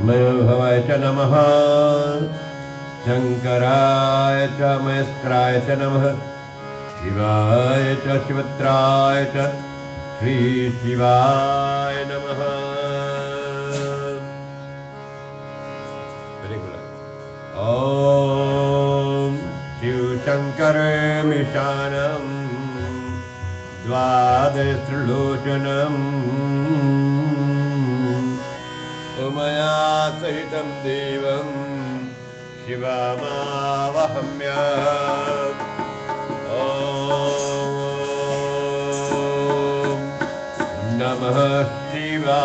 मयोभवाय च नमः। शंकराय च महेस्कराय च नमः। शिवाय च शिवत्राय च श्री शिवाय नमः। ओम शिव शंकर मिशानम द्वादशलोचनम उमया सहितं देवं शिवमावहम्य। ओम नमः शिवाय।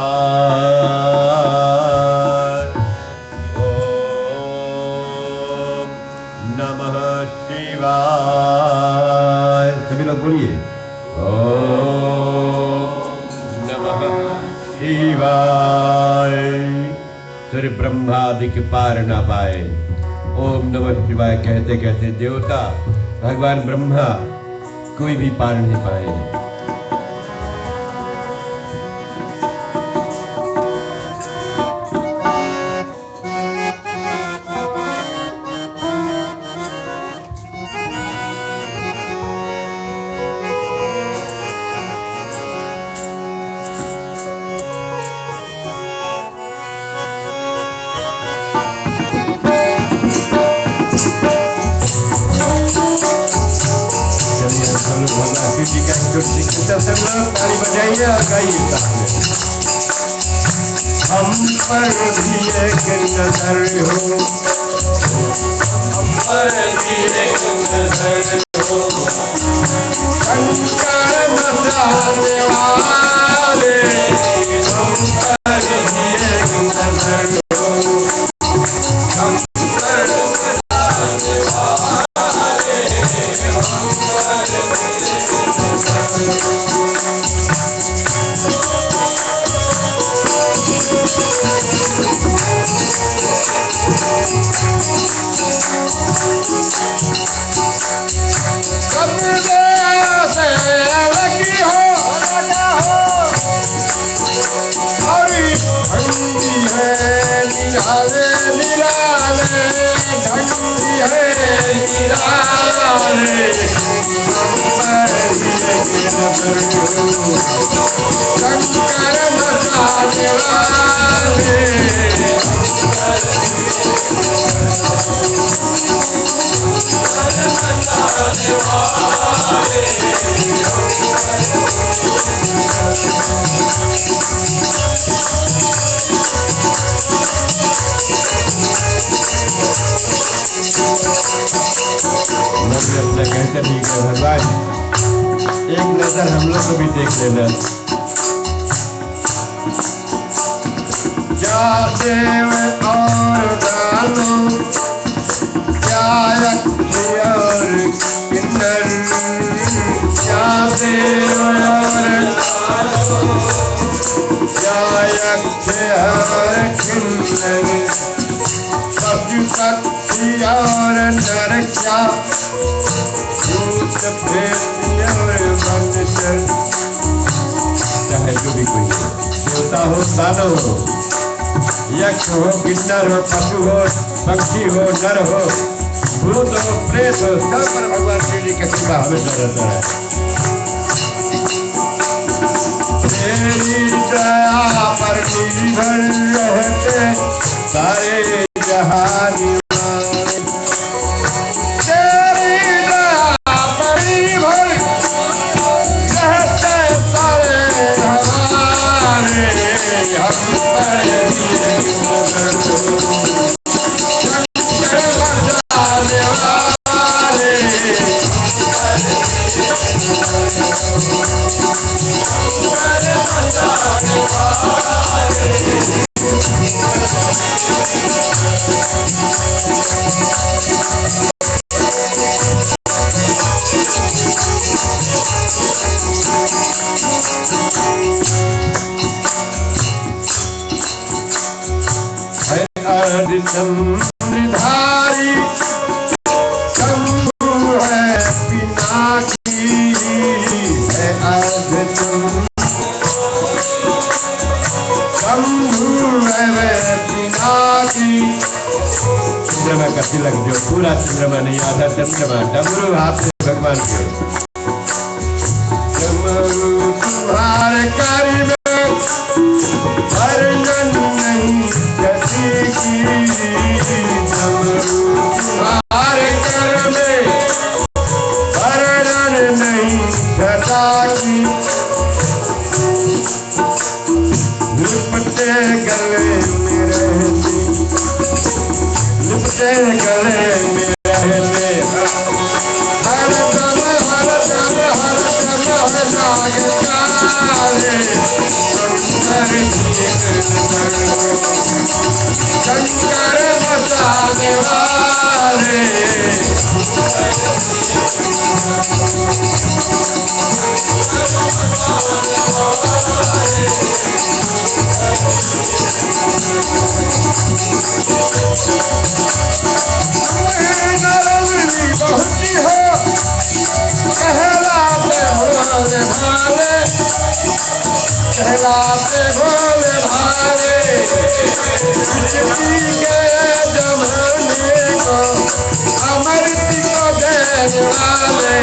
ओम नमः शिवाय। सभी लोग बोलिए ओम नमः शिवाय। फिर ब्रह्मादि के पार ना पाए। ओम नमः शिवाय कहते कहते देवता भगवान ब्रह्मा कोई भी पार नहीं पाए। ताली बजाइए और गाइए। हम पर भी एक नजर हो, हम पर भी एक नजर हो, शंकर मसाले वाले। हम पर भी एक नजर हो, शंकर मसाले वाले। कहते ठीक है भगवान, एक नजर हम लोग को भी देख लेना। क्या देव और दानो, क्या यक्ष और किन्नर, क्या देव और दानो, क्या यक्ष और किन्नर, पशु पक्षी और नर, क्या चाहे जो भी कोई देवता हो, दानव हो, यक्ष हो, किन्नर हो, पशु हो, पक्षी हो, नर हो, भूत हो, प्रेत हो, सब पर भगवान श्री जी का कृपा हमेशा रहता है। तेरी दया पर निर्भर रहते सारे जहानी। धारी शंभु है पिनाकी है अर्ध शंभु है का तिलक जो पूरा चंद्रमा नहीं आधा चंद्रमा, डमरू हाथ में भगवान के। डमरू तुम्हारे कारी में वर्णन नहीं गति की, डमरू तुम्हारे कर में वर्णन नहीं घटा की। लिपटे गले में रहती, लिपटे गले में रहते, हर दम हर दम हर दम नाग काले, शंकर बसाने वाले। पहुंची हो कहलाते भोले भाले, कहलाते भोले भाले, के जमाने को अमृत को देने वाले,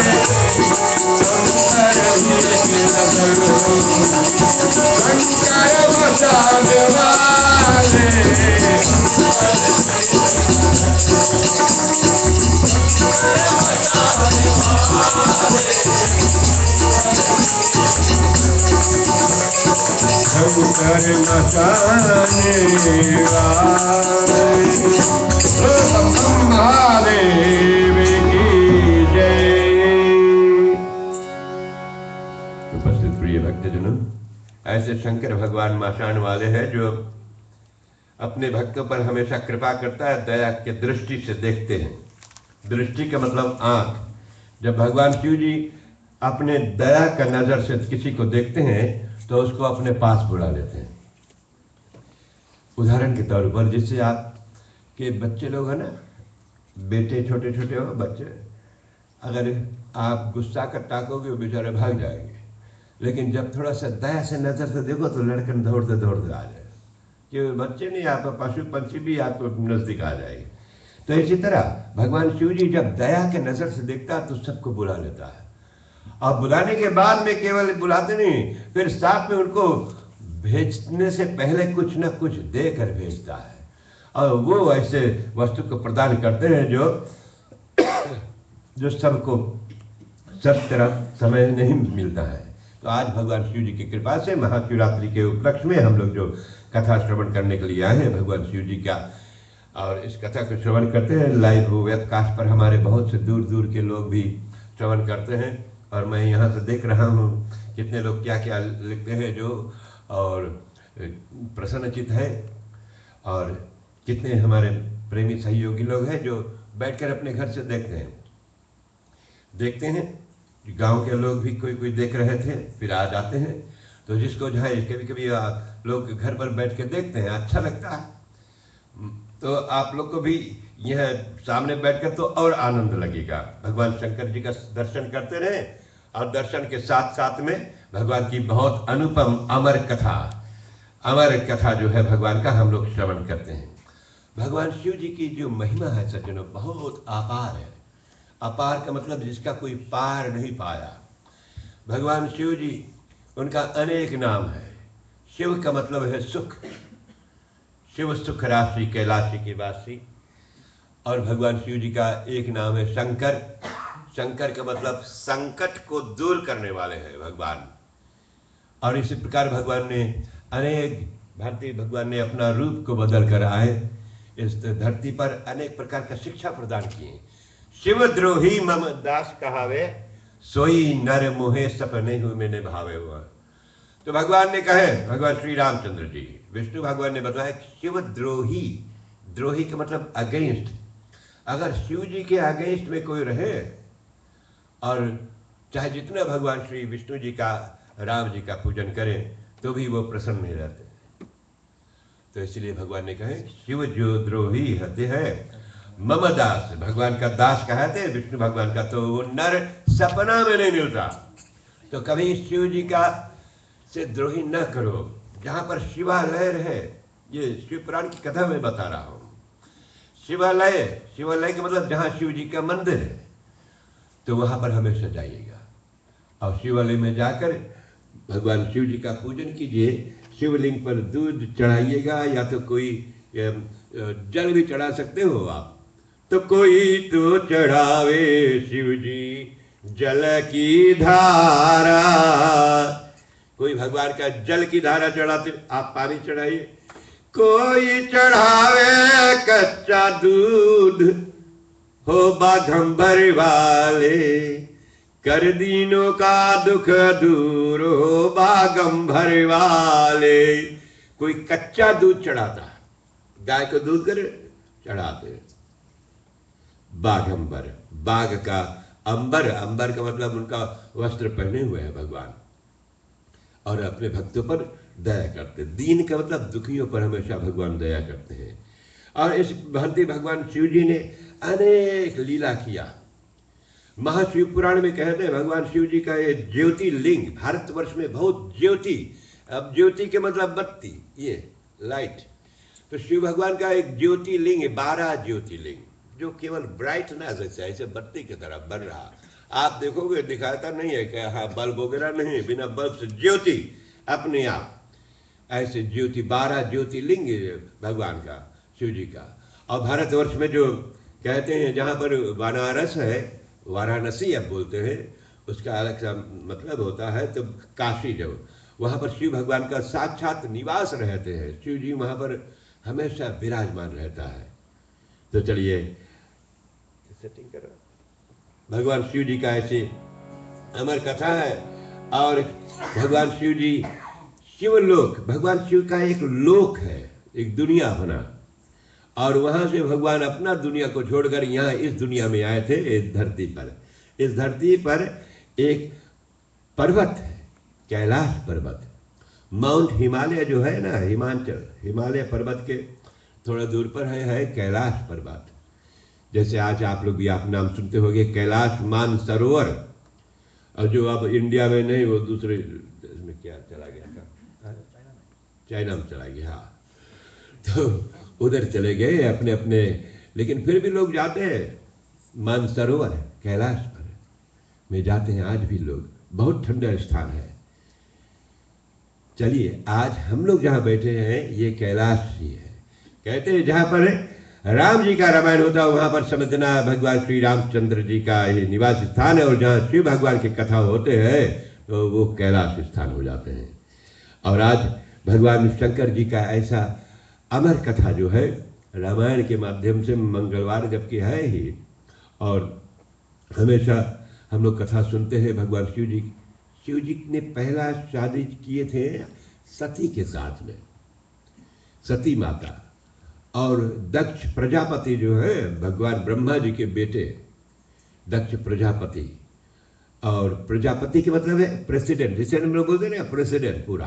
शंकर बसाने वाले। शंकर मचाने वाले, महादेव की जय। उपस्थित प्रिय भक्तजनों, ऐसे शंकर भगवान मचाने वाले हैं जो अपने भक्तों पर हमेशा कृपा करता है, दया के दृष्टि से देखते हैं। दृष्टि का मतलब आंख। जब भगवान शिव जी अपने दया का नजर से किसी को देखते हैं तो उसको अपने पास बुला लेते हैं। उदाहरण के तौर पर जिससे आप के बच्चे लोग हैं ना, बेटे छोटे छोटे हो बच्चे, अगर आप गुस्सा कर ताकोगे वो बेचारे भाग जाएंगे, लेकिन जब थोड़ा सा दया से नजर से देखो तो लड़कन दौड़ते दौड़ते आ जाए, कि बच्चे नहीं, आप पशु पंछी भी आपको नजदीक आ जाएंगे। तो इसी तरह भगवान शिव जी जब दया के नजर से देखता है तो सबको बुला लेता है। और बुलाने के बाद में केवल बुलाते नहीं, फिर साथ में उनको भेजने से पहले कुछ न कुछ देकर भेजता है, और वो ऐसे वस्तु को प्रदान करते हैं जो सबको सब तरह समय नहीं मिलता है। तो आज भगवान शिव जी की कृपा से महाशिवरात्रि के उपलक्ष्य में हम लोग जो कथा श्रवण करने के लिए आए हैं भगवान शिव जी का, और इस कथा को श्रवण करते हैं। लाइव वेबकास्ट पर हमारे बहुत से दूर दूर के लोग भी श्रवण करते हैं, और मैं यहाँ से देख रहा हूँ कितने लोग क्या क्या लिखते हैं जो, और प्रसन्नचित है, और कितने हमारे प्रेमी सहयोगी लोग हैं जो बैठकर अपने घर से देखते हैं। गांव के लोग भी कोई देख रहे थे, फिर आ जाते हैं। तो जिसको जो है कभी कभी लोग घर पर बैठ के देखते हैं, अच्छा लगता है। तो आप लोग को भी यह सामने बैठकर तो और आनंद लगेगा। भगवान शंकर जी का दर्शन करते रहे, और दर्शन के साथ साथ में भगवान की बहुत अनुपम अमर कथा जो है भगवान का हम लोग श्रवण करते हैं। भगवान शिव जी की जो महिमा है सज्जनों, बहुत अपार है। अपार का मतलब जिसका कोई पार नहीं पाया। भगवान शिव जी, उनका अनेक नाम है। शिव का मतलब है सुख, शिव सुख राशि कैलाशी के वासी। और भगवान शिव जी का एक नाम है शंकर। शंकर का मतलब संकट को दूर करने वाले हैं भगवान। और इसी प्रकार भगवान ने अनेक भारतीय भगवान ने अपना रूप को बदल कर आए इस धरती पर, अनेक प्रकार का शिक्षा प्रदान किए। शिव द्रोही मम दास कहावे, सोई नर मोहे सपने हुए मैंने भावे हुआ। तो भगवान ने कहे, भगवान श्री रामचंद्र जी, विष्णु भगवान ने बताया शिव द्रोही। द्रोही का मतलब अगेंस्ट। अगर शिव जी के अगेंस्ट में कोई रहे, और चाहे जितना भगवान श्री विष्णु जी का, राम जी का पूजन करें, तो भी वो प्रसन्न नहीं रहते। तो इसलिए भगवान ने कहे शिव जो द्रोही हते हैं मम दास। भगवान का दास कहते हैं विष्णु भगवान का, तो वो नर सपना में नहीं मिलता। तो कभी शिव जी का से द्रोही न करो। जहां पर शिवालय है, ये शिव पुराण की कथा में बता रहा हूं। शिवालय, शिवालय के मतलब जहाँ शिव जी का मंदिर है, तो वहाँ पर हमेशा जाइएगा और शिवालय में जाकर भगवान शिव जी का पूजन कीजिए। शिवलिंग पर दूध चढ़ाइएगा या तो कोई जल भी चढ़ा सकते हो आप। तो कोई तो चढ़ावे शिव जी जल की धारा, कोई भगवान का जल की धारा चढ़ाते, आप पानी चढ़ाइए। कोई चढ़ावे कच्चा दूध हो बाघंबर वाले, कर दीनों का दुख दूर हो बाघंबर वाले। कोई कच्चा दूध चढ़ाता, गाय को दूध कर चढ़ाते। बाघंबर, बाघ का अंबर, अंबर का मतलब उनका वस्त्र पहने हुए है भगवान, और अपने भक्तों पर दया करते। दीन का मतलब दुखियों पर हमेशा भगवान दया करते हैं। और इस भांति भगवान शिव जी ने अनेक लीला किया। महाशिव पुराण में कहते हैं भगवान शिव जी का ये ज्योतिर्लिंग, भारतवर्ष में बहुत ज्योति, अब ज्योति के मतलब बत्ती, ये लाइट, तो शिव भगवान का एक ज्योतिर्लिंग है, 12 ज्योतिर्लिंग, जो केवल ब्राइटनेस है, ऐसे बत्ती की तरह बन रहा। आप देखोगे दिखाता नहीं है कि हाँ बल्ब वगैरह नहीं, बिना बल्ब से ज्योति अपने आप, ऐसे ज्योति 12 ज्योतिर्लिंग भगवान का, शिव जी का। और भारतवर्ष में जो कहते हैं जहाँ पर बनारस है, वाराणसी अब बोलते हैं, उसका अलग सा मतलब होता है, तो काशी जो, वहाँ पर शिव भगवान का साक्षात निवास रहते हैं। शिव जी वहाँ पर हमेशा विराजमान रहता है। तो चलिए सेटिंग करो। भगवान शिव जी का ऐसे अमर कथा है। और भगवान शिव जी शिवलोक, भगवान शिव का एक लोक है, एक दुनिया बना, और वहां से भगवान अपना दुनिया को छोड़कर यहाँ इस दुनिया में आए थे, इस धरती पर। इस धरती पर एक पर्वत है, कैलाश पर्वत, माउंट हिमालय जो है ना, हिमाचल, हिमालय पर्वत के थोड़ा दूर पर है कैलाश पर्वत। जैसे आज आप लोग भी आप नाम सुनते होंगे कैलाश मानसरोवर, और जो अब इंडिया में नहीं, वो दूसरे में क्या चला गया था, चाइना में चला गया। हाँ, तो उधर चले गए अपने अपने, लेकिन फिर भी लोग जाते हैं। मानसरोवर कैलाश पर में जाते हैं आज भी लोग, बहुत ठंडा स्थान है। चलिए आज हम लोग जहाँ बैठे हैं ये कैलाश ही है। कहते हैं जहाँ पर राम जी का रामायण होता है वहाँ पर समझना भगवान श्री रामचंद्र जी का ये निवास स्थान है, और जहाँ शिव भगवान की कथा होते हैं तो वो कैलाश स्थान हो जाते हैं। और आज भगवान शंकर जी का ऐसा अमर कथा जो है रामायण के माध्यम से, मंगलवार जबकि है ही, और हमेशा हम लोग कथा सुनते हैं भगवान शिव जी। शिव जी ने पहला शादी किए थे सती के साथ में, सती माता, और दक्ष प्रजापति जो है भगवान ब्रह्मा जी के बेटे, दक्ष प्रजापति। और प्रजापति के मतलब है प्रेसिडेंट, जिसे हम लोग बोलते हैं ना प्रेसिडेंट पूरा,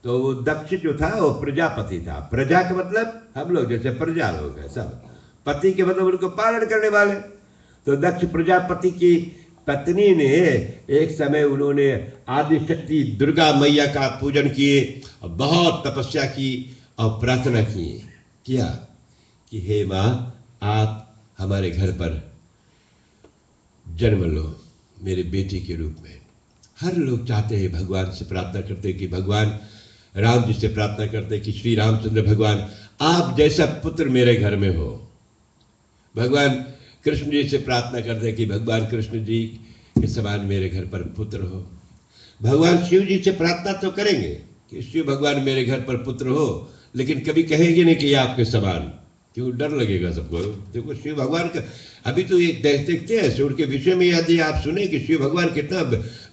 तो वो दक्ष जो था वो प्रजापति था। प्रजा का मतलब हम लोग जैसे प्रजा लोग हैं सब, पति के मतलब उनको पालन करने वाले। तो दक्ष प्रजापति की पत्नी ने एक समय उन्होंने आदिशक्ति दुर्गा मैया का पूजन किए, बहुत तपस्या की और प्रार्थना किया कि हे माँ आप हमारे घर पर जन्म लो मेरे बेटी के रूप में। हर लोग चाहते हैं, भगवान से प्रार्थना करते हैं कि भगवान राम जी से प्रार्थना करते हैं कि श्री रामचंद्र भगवान आप जैसा पुत्र मेरे घर में हो। भगवान कृष्ण जी से प्रार्थना करते हैं कि भगवान कृष्ण जी के समान मेरे घर पर पुत्र हो। भगवान शिव जी से प्रार्थना तो करेंगे कि शिव भगवान मेरे घर पर पुत्र हो, लेकिन कभी कहेंगे नहीं कि ये आपके समान, क्यों, डर लगेगा सबको। देखो शिव भगवान का अभी तो ये देखते हैं शिव के विषय में, यदि आप सुने कि शिव भगवान कितना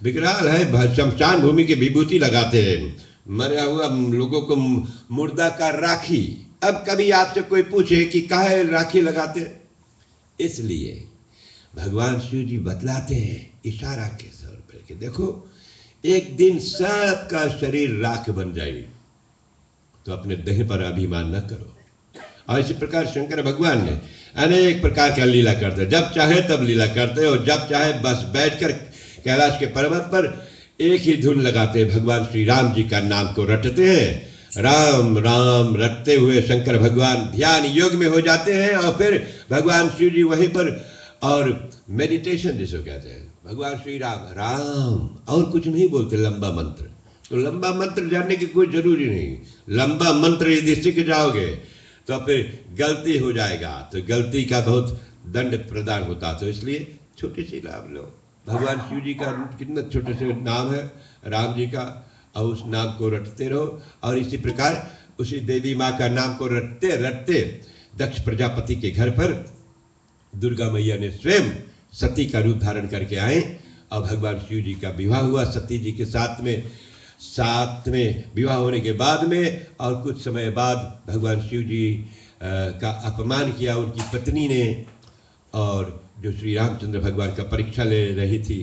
विकराल है, शमशान भूमि की विभूति लगाते हैं, मरा हुआ लोगों को मुर्दा का राखी। अब कभी आपसे कोई पूछे कि काहे राखी लगाते, इसलिए भगवान शिव जी बतलाते हैं इशारा के तौर पर कि देखो एक दिन सबका शरीर राख बन जाएगी, तो अपने देह पर अभिमान न करो। और इसी प्रकार शंकर भगवान ने अनेक प्रकार का लीला करते, जब चाहे तब लीला करते, और जब चाहे बस बैठकर कैलाश के पर्वत पर एक ही धुन लगाते, भगवान श्री राम जी का नाम को रटते हैं राम राम रटते हुए शंकर भगवान ध्यान योग में हो जाते हैं और फिर भगवान शिव जी वहीं पर, और मेडिटेशन जिसको कहते हैं, भगवान श्री राम राम और कुछ नहीं बोलते, लंबा मंत्र। तो लंबा मंत्र जानने की कोई जरूरी नहीं, लंबा मंत्र यदि सीख जाओगे तो फिर गलती हो जाएगा, तो गलती का बहुत दंड प्रदान होता। तो इसलिए छोटी सी नाम लो, भगवान शिव जी का कितना छोटे से नाम है, राम जी का, और उस नाम को रटते रहो। और इसी प्रकार उसी देवी माँ का नाम को रटते रटते दक्ष प्रजापति के घर पर दुर्गा मैया ने स्वयं सती का रूप धारण करके आए और भगवान शिव जी का विवाह हुआ सती जी के साथ में विवाह होने के बाद में। और कुछ समय बाद भगवान शिव जी का अपमान किया उनकी पत्नी ने, और जो श्री रामचंद्र भगवान का परीक्षा ले रही थी,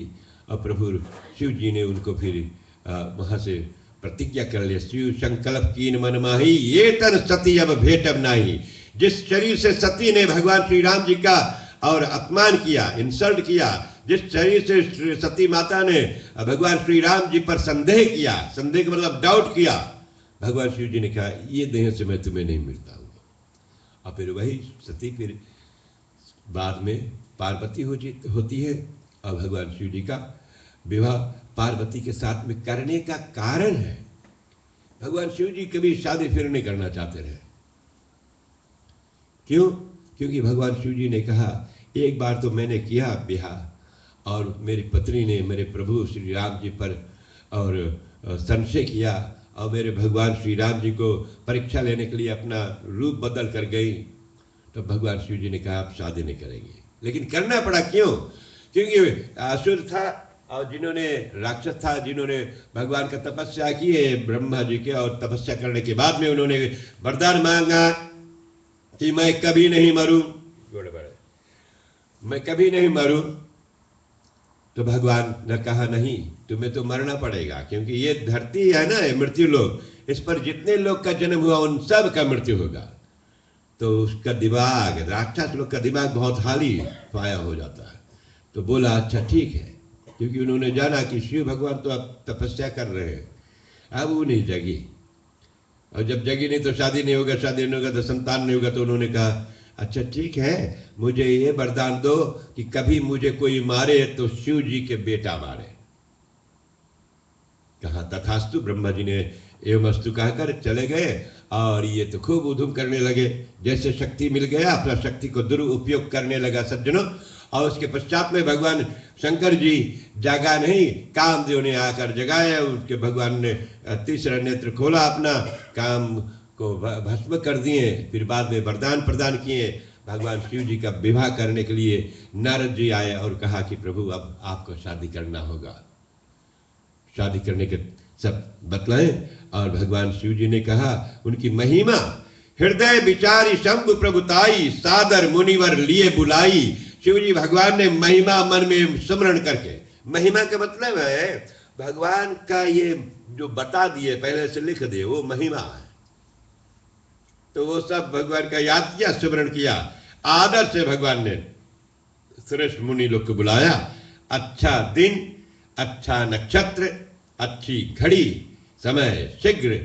और प्रभु शिव जी ने उनको फिर वहाँ से प्रतिज्ञा कर लिया, शिव संकल्प कीन मन माही ये तन सती अब भेटब नाही। जिस शरीर से सती ने भगवान श्री राम जी का और अपमान किया, इंसल्ट किया, जिस शरीर से सती माता ने भगवान श्री राम जी पर संदेह किया, संदेह का मतलब डाउट किया, भगवान शिव जी ने कहा ये देह से मैं तुम्हें नहीं मिलता हूँ। और फिर वही सती फिर बाद में पार्वती होती है, और भगवान शिव जी का विवाह पार्वती के साथ में करने का कारण है, भगवान शिव जी कभी शादी फिर नहीं करना चाहते रहे। क्यों? क्योंकि भगवान शिव जी ने कहा एक बार तो मैंने किया विवाह और मेरी पत्नी ने मेरे प्रभु श्री राम जी पर और संशय किया, और मेरे भगवान श्री राम जी को परीक्षा लेने के लिए अपना रूप बदल कर गई। तो भगवान शिव जी ने कहा आप शादी नहीं करेंगे, लेकिन करना पड़ा। क्यों? क्योंकि असुर था और जिन्होंने राक्षस था, जिन्होंने भगवान का तपस्या की है ब्रह्मा जी के, और तपस्या करने के बाद में उन्होंने वरदान मांगा कि मैं कभी नहीं मरूं, मैं कभी नहीं मरूं। तो भगवान ने कहा नहीं, तुम्हें तो मरना पड़ेगा, क्योंकि ये धरती है ना, मृत्यु लोक, इस पर जितने लोग का जन्म हुआ उन सब का मृत्यु होगा। तो उसका दिमाग, राक्षस लोग का दिमाग बहुत हाली पाया हो जाता है। तो बोला अच्छा ठीक है, क्योंकि उन्होंने जाना कि शिव भगवान तो अब तपस्या कर रहे हैं। अब वो नहीं जगी, और जब जगी नहीं तो शादी नहीं होगा, शादी नहीं होगा तो संतान नहीं होगा। तो उन्होंने कहा अच्छा ठीक है, मुझे ये वरदान दो कि कभी मुझे कोई मारे तो शिव जी के बेटा मारे। कहा तथास्तु। ब्रह्मा जी ने एवमस्तु कहकर चले गए, और ये तो खूब उधम करने लगे, जैसे शक्ति मिल गया अपना शक्ति को दुरुपयोग करने लगा सज्जनों। और उसके पश्चात में भगवान शंकर जी जागा नहीं, कामदेव ने आकर जगाया, उसके भगवान ने तीसरा नेत्र खोला, अपना काम को भस्म कर दिए। फिर बाद में वरदान प्रदान किए। भगवान शिव जी का विवाह करने के लिए नारद जी आए और कहा कि प्रभु अब आपको शादी करना होगा। शादी करने के सब बतलाए, और भगवान शिव जी ने कहा उनकी महिमा, हृदय विचारी शंभु प्रभुताई, सादर मुनिवर लिए बुलाई। शिव जी भगवान ने महिमा मन में स्मरण करके, महिमा का मतलब है भगवान का ये जो बता दिए पहले से लिख दिए वो महिमा है। तो वो सब भगवान का याद किया, स्मरण किया, आदर से भगवान ने श्रेष्ठ मुनि लोग को बुलाया। अच्छा दिन, अच्छा नक्षत्र, अच्छी घड़ी, समय शीघ्र,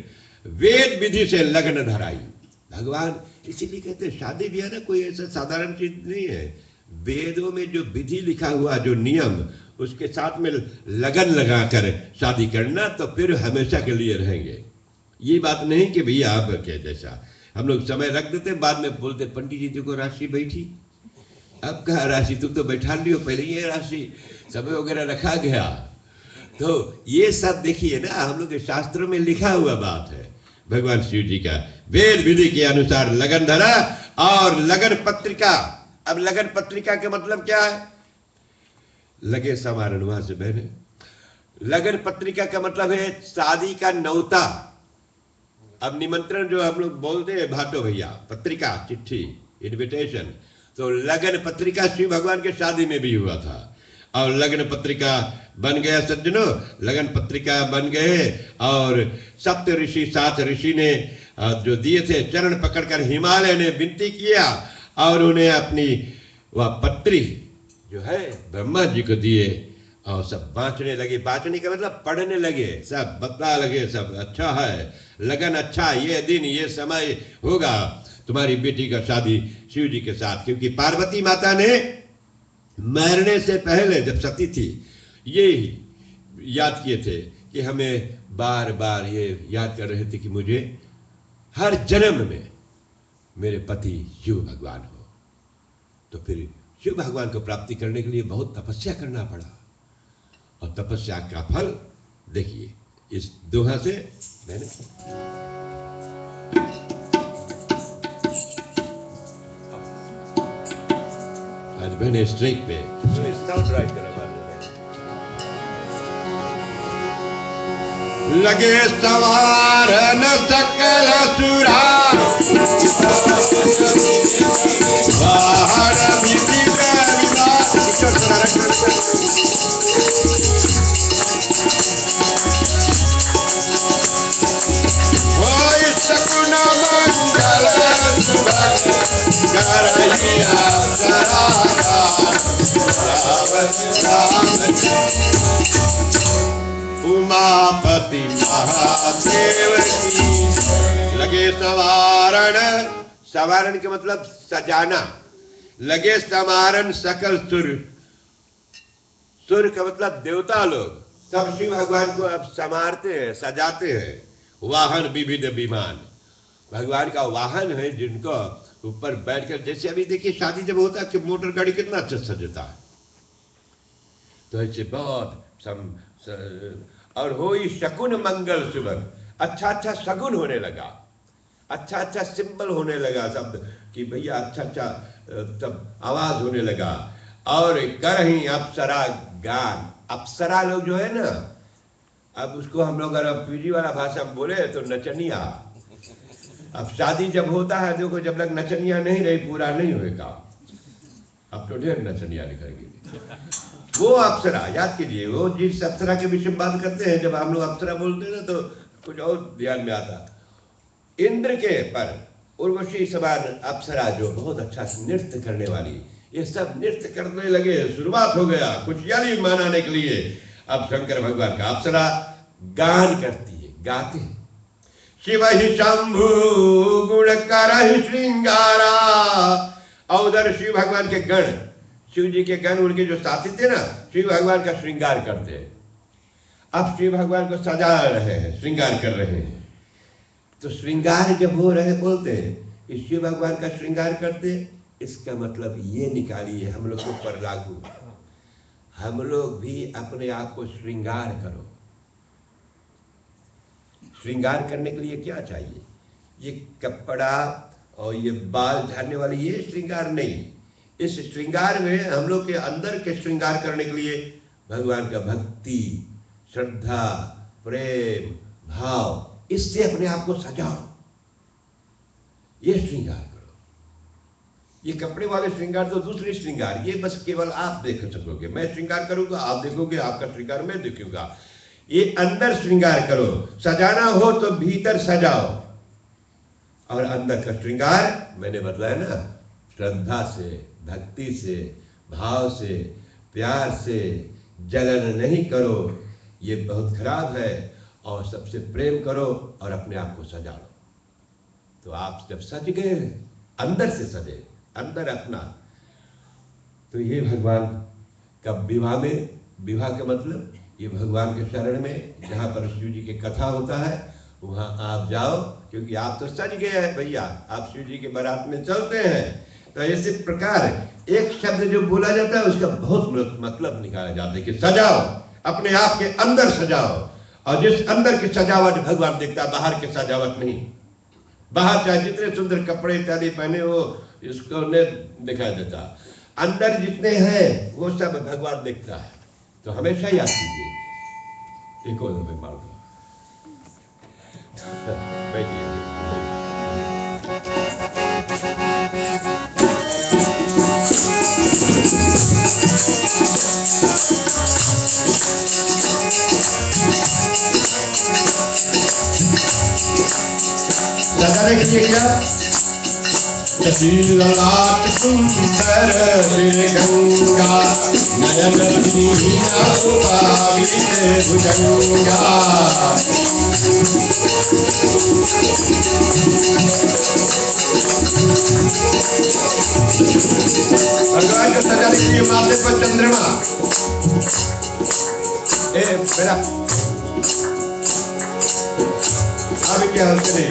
वेद विधि से लगन धराई। भगवान इसीलिए कहते हैं शादी भी है ना कोई ऐसा साधारण चीज नहीं है। वेदों में जो विधि लिखा हुआ, जो नियम, उसके साथ में लगन लगाकर शादी करना, तो फिर हमेशा के लिए रहेंगे। ये बात नहीं कि भैया आप के जैसा हम लोग समय रख देते, बाद में बोलते पंडित जी देखो राशि बैठी। अब कहा राशि, तुम तो बैठा लियो, पहले ये राशि समय वगैरह रखा गया। तो ये सब देखिए ना, हम लोग के शास्त्रों में लिखा हुआ बात है। भगवान शिव जी का वेद विधि के अनुसार लगन धरा, और लगन पत्रिका। अब लगन पत्रिका के मतलब क्या है? लगे समारण वहां से बहने। लगन पत्रिका का मतलब है शादी का न्योता। अब निमंत्रण जो हम लोग बोलते हैं भाटो भैया, पत्रिका, चिट्ठी, इनविटेशन। तो लगन पत्रिका शिव भगवान के शादी में भी हुआ था, और लगन पत्रिका बन गया सज्जनों, लगन पत्रिका बन गए। और सप्त ऋषि, 7 ऋषि ने जो दिए थे, चरण पकड़कर हिमालय ने विनती किया, और उन्हें अपनी वह पत्री जो है ब्रह्मा जी को दिए, और सब बांटने लगे। बांटने का मतलब पढ़ने लगे, सब बतला लगे, सब अच्छा है, लगन अच्छा, ये दिन ये समय होगा तुम्हारी बेटी का शादी शिव जी के साथ। क्योंकि पार्वती माता ने मरने से पहले जब सती थी ये ही याद किए थे कि हमें बार बार ये याद कर रहे थे कि मुझे हर जन्म में मेरे पति शिव भगवान हो। तो फिर शिव भगवान को प्राप्ति करने के लिए बहुत तपस्या करना पड़ा, और तपस्या का फल देखिए इस दोहा से मैंने आज मैंने स्ट्राइक पे साउंड राइट करा। लगे सवार न सकल सुरा बाहर भीति सकुन मंगल उमापति महादेव की। लगे सवारण, सवारण के मतलब सजाना। लगे समारण सकल सुर, सुर का मतलब देवता लोग सब शिव भगवान को अब संवारते हैं, सजाते हैं। वाहन विविध विमान, भगवान का वाहन है जिनको ऊपर बैठकर, जैसे अभी देखिए शादी जब होता है कि मोटर गाड़ी कितना अच्छा सजता है, तो ऐसे बहुत और हो ही शकुन मंगल सुबह, अच्छा अच्छा शगुन होने लगा, अच्छा अच्छा सिंबल होने लगा शब्द कि भैया अच्छा अच्छा सब आवाज होने लगा। और कर ही अप्सरा गान, अप्सरा लोग जो है ना, अब उसको हम लोग अगर पीढ़ी वाला भाषा में बोले तो नचनिया। अब शादी जब होता है देखो, जब तक नचनिया नहीं रही पूरा नहीं होगा। अब तो ढेर नचनिया निकलेगी। वो अप्सरा याद कीजिए, वो जिस अप्सरा के विषय में बात करते हैं, जब हम लोग अप्सरा बोलते हैं ना तो कुछ और ध्यान में आता। इंद्र के पर उर्वशी समान अप्सरा जो बहुत अच्छा नृत्य करने वाली, ये सब नृत्य करने लगे। शुरुआत हो गया खुशहाली मनाने के लिए। अब शंकर भगवान का अप्सरा गान करती है, गाते हैं। शिव ही शंभु गुण कर श्रृंगारा, और उधर शिव भगवान के गण, शिव जी के गण उनके जो साथी थे ना, शिव भगवान का श्रृंगार करते हैं। अब शिव भगवान को सजा रहे हैं, श्रृंगार कर रहे हैं। तो श्रृंगार जब हो रहे बोलते हैं शिव भगवान का श्रृंगार करते, इसका मतलब ये निकालिए हम लोग के ऊपर लागू, हम लोग भी अपने आप को श्रृंगार करो। श्रृंगार करने के लिए क्या चाहिए? ये कपड़ा और ये बाल झाड़ने वाली ये श्रृंगार नहीं। इस श्रृंगार में हम लोग के अंदर के श्रृंगार करने के लिए भगवान का भक्ति, श्रद्धा, प्रेम, भाव, इससे अपने आप को सजाओ, ये श्रृंगार करो। ये कपड़े वाले श्रृंगार तो दूसरे श्रृंगार, ये बस केवल आप देख सकोगे। मैं श्रृंगार करूंगा, आप देखोगे, आपका श्रृंगार मैं देखूंगा। ये अंदर श्रृंगार करो। सजाना हो तो भीतर सजाओ, और अंदर का श्रृंगार मैंने बताया ना, श्रद्धा से, भक्ति से, भाव से, प्यार से। जलन नहीं करो, ये बहुत खराब है। और सबसे प्रेम करो और अपने आप को सजा लो। तो आप जब सज गए, अंदर से सजे, अंदर अपना, तो ये भगवान का विवाह में, विवाह का मतलब ये भगवान के शरण में जहाँ पर शिव जी की कथा होता है वहाँ आप जाओ, क्योंकि आप तो सज गए हैं भैया, आप शिव जी के बारात में चलते हैं। तो इसी प्रकार एक शब्द जो बोला जाता है उसका बहुत मतलब निकाला जाता है कि सजाओ, अपने आप के अंदर सजाओ। और जिस अंदर की सजावट भगवान देखता है, बाहर की सजावट नहीं। बाहर चाहे जितने सुंदर कपड़े इत्यादि पहने वो इसको नहीं दिखाई देता, अंदर जितने हैं वो सब भगवान देखता है। तो हमेशा याद कीजिए। एक और में मार दो, बैठिए। लगाने के लिए क्या ललाट सुंदर गंगा नयन दीना पावित भुजंगा। भगवान को सजाने के लिए माथे पर चंद्रमा। बेटा अभी क्या हंसते नहीं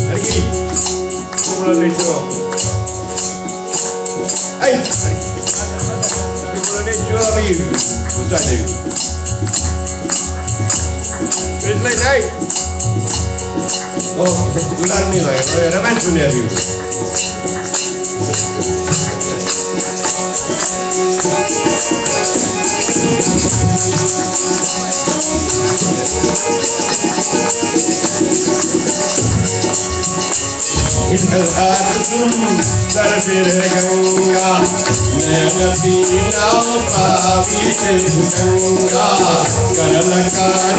लड़की बोलो नहीं छो बोलो नहीं छो अभी गुस्सा नहीं नहीं ओ गुलार नहीं लगे रमेश सुने अभी सुंदर गंगा नयन दीना पावित भुजंगा करल कांडवाला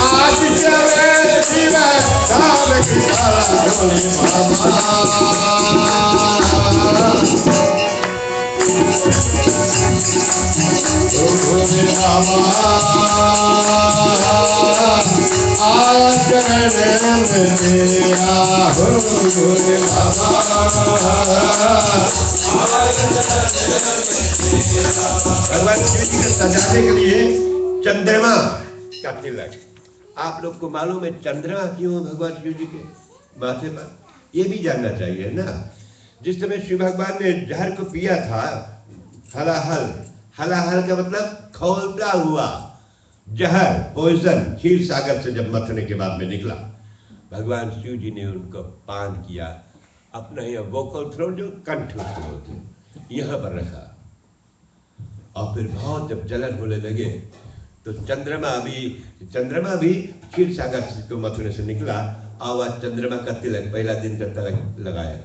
आज चले शिव धाम की भगवान शिव जी को सजाने के लिए चंद्रमा का तिलक। आप लोग को मालूम है चंद्रमा क्यों भगवान शिव जी के माथे पर? ये भी जानना चाहिए ना। जिस समय शिव भगवान ने जहर को पिया था हलाहल, हलाहल का मतलब खौलता हुआ जहर पॉइजन क्षीर सागर से जब मथने के बाद में निकला, भगवान शिव जी ने उनको पान किया, अपना यह वोकल थ्रोट जो कंठ होते यहाँ पर रखा और फिर बहुत जब जलन होने लगे तो चंद्रमा भी क्षीर सागर को मथुरे से निकला और वह चंद्रमा का तिलक पहला दिन का तिलक लगाया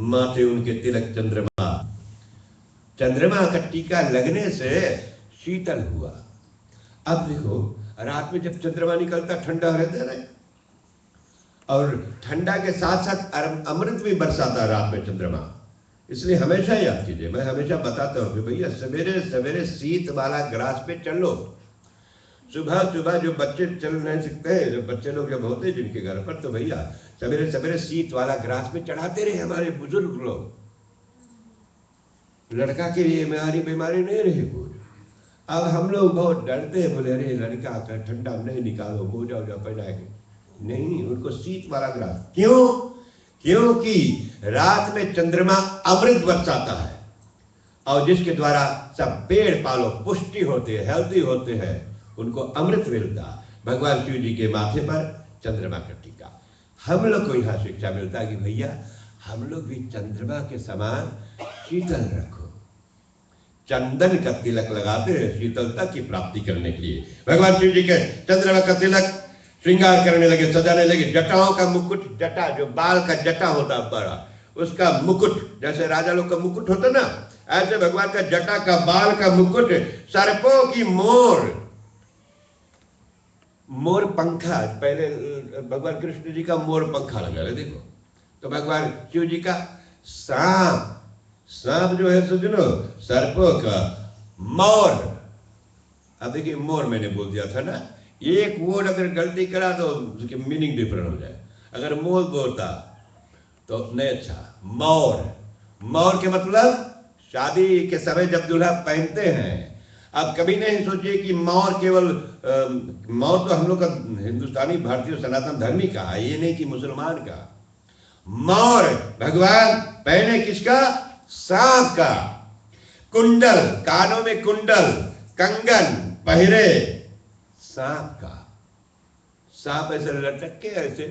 माथे उनके तिलक। चंद्रमा का टीका लगने से शीतल हुआ। अब देखो रात में जब चंद्रमा निकलता ठंडा रहता है और ठंडा के साथ साथ अमृत भी बरसाता रात में चंद्रमा। इसलिए हमेशा याद कीजिए, मैं हमेशा बताता हूँ कि भैया सवेरे सवेरे शीत वाला ग्रास पे चलो। सुबह सुबह जो बच्चे चल नहीं सकते हैं, जो बच्चे लोग जब होते हैं जिनके घर पर, तो भैया सवेरे सवेरे शीत वाला ग्रास में चढ़ाते रहे हमारे बुजुर्ग लोग। लड़का के लिए बीमारी नहीं रही कोई। अब हम लोग बहुत डरते हैं, बोले अरे लड़का का ठंडा नहीं निकालो, मोजा वोजा पहना के। नहीं, उनको शीत वाला ग्रास। क्यों? क्योंकि रात में चंद्रमा अमृत बरसाता है और जिसके द्वारा सब पेड़ पालो पुष्टि होते हैं, हेल्दी होते हैं, उनको अमृत मिलता। भगवान शिव जी के माथे पर चंद्रमा का टीका। हम लोग को यहाँ शिक्षा मिलता है कि भैया हम लोग भी चंद्रमा के समान शीतल रखो। चंदन का तिलक लगाते हैं शीतलता की प्राप्ति करने के लिए। भगवान शिव जी के चंद्रमा का तिलक श्रृंगार करने लगे, सजाने लगे। जटाओं का मुकुट, जटा जो बाल का जटा होता बड़ा, उसका मुकुट, जैसे राजा लोग का मुकुट होता ना, ऐसे भगवान का जटा का बाल का मुकुट, सर्पों की मोर पंखा। पहले भगवान कृष्ण जी का मोर पंखा लगा है देखो। तो भगवान शिव जी का सांप जो है सुनो, सर्पों का मोर। अब देखिए मोर मैंने बोल दिया था ना, एक वर्ड अगर गलती करा तो उसकी मीनिंग डिफरेंट हो जाए। अगर मोर बोलता तो नहीं अच्छा। मोर के मतलब शादी के समय जब दूल्हा पहनते हैं। अब कभी नहीं सोचिए कि मोर केवल मोर तो हम लोग का हिंदुस्तानी भारतीय सनातन धर्मी का है, ये नहीं कि मुसलमान का। मोर भगवान पहने किसका? सांप का। कुंडल, कानों में कुंडल, कंगन पहरे सांप का। सांप ऐसे लटक के ऐसे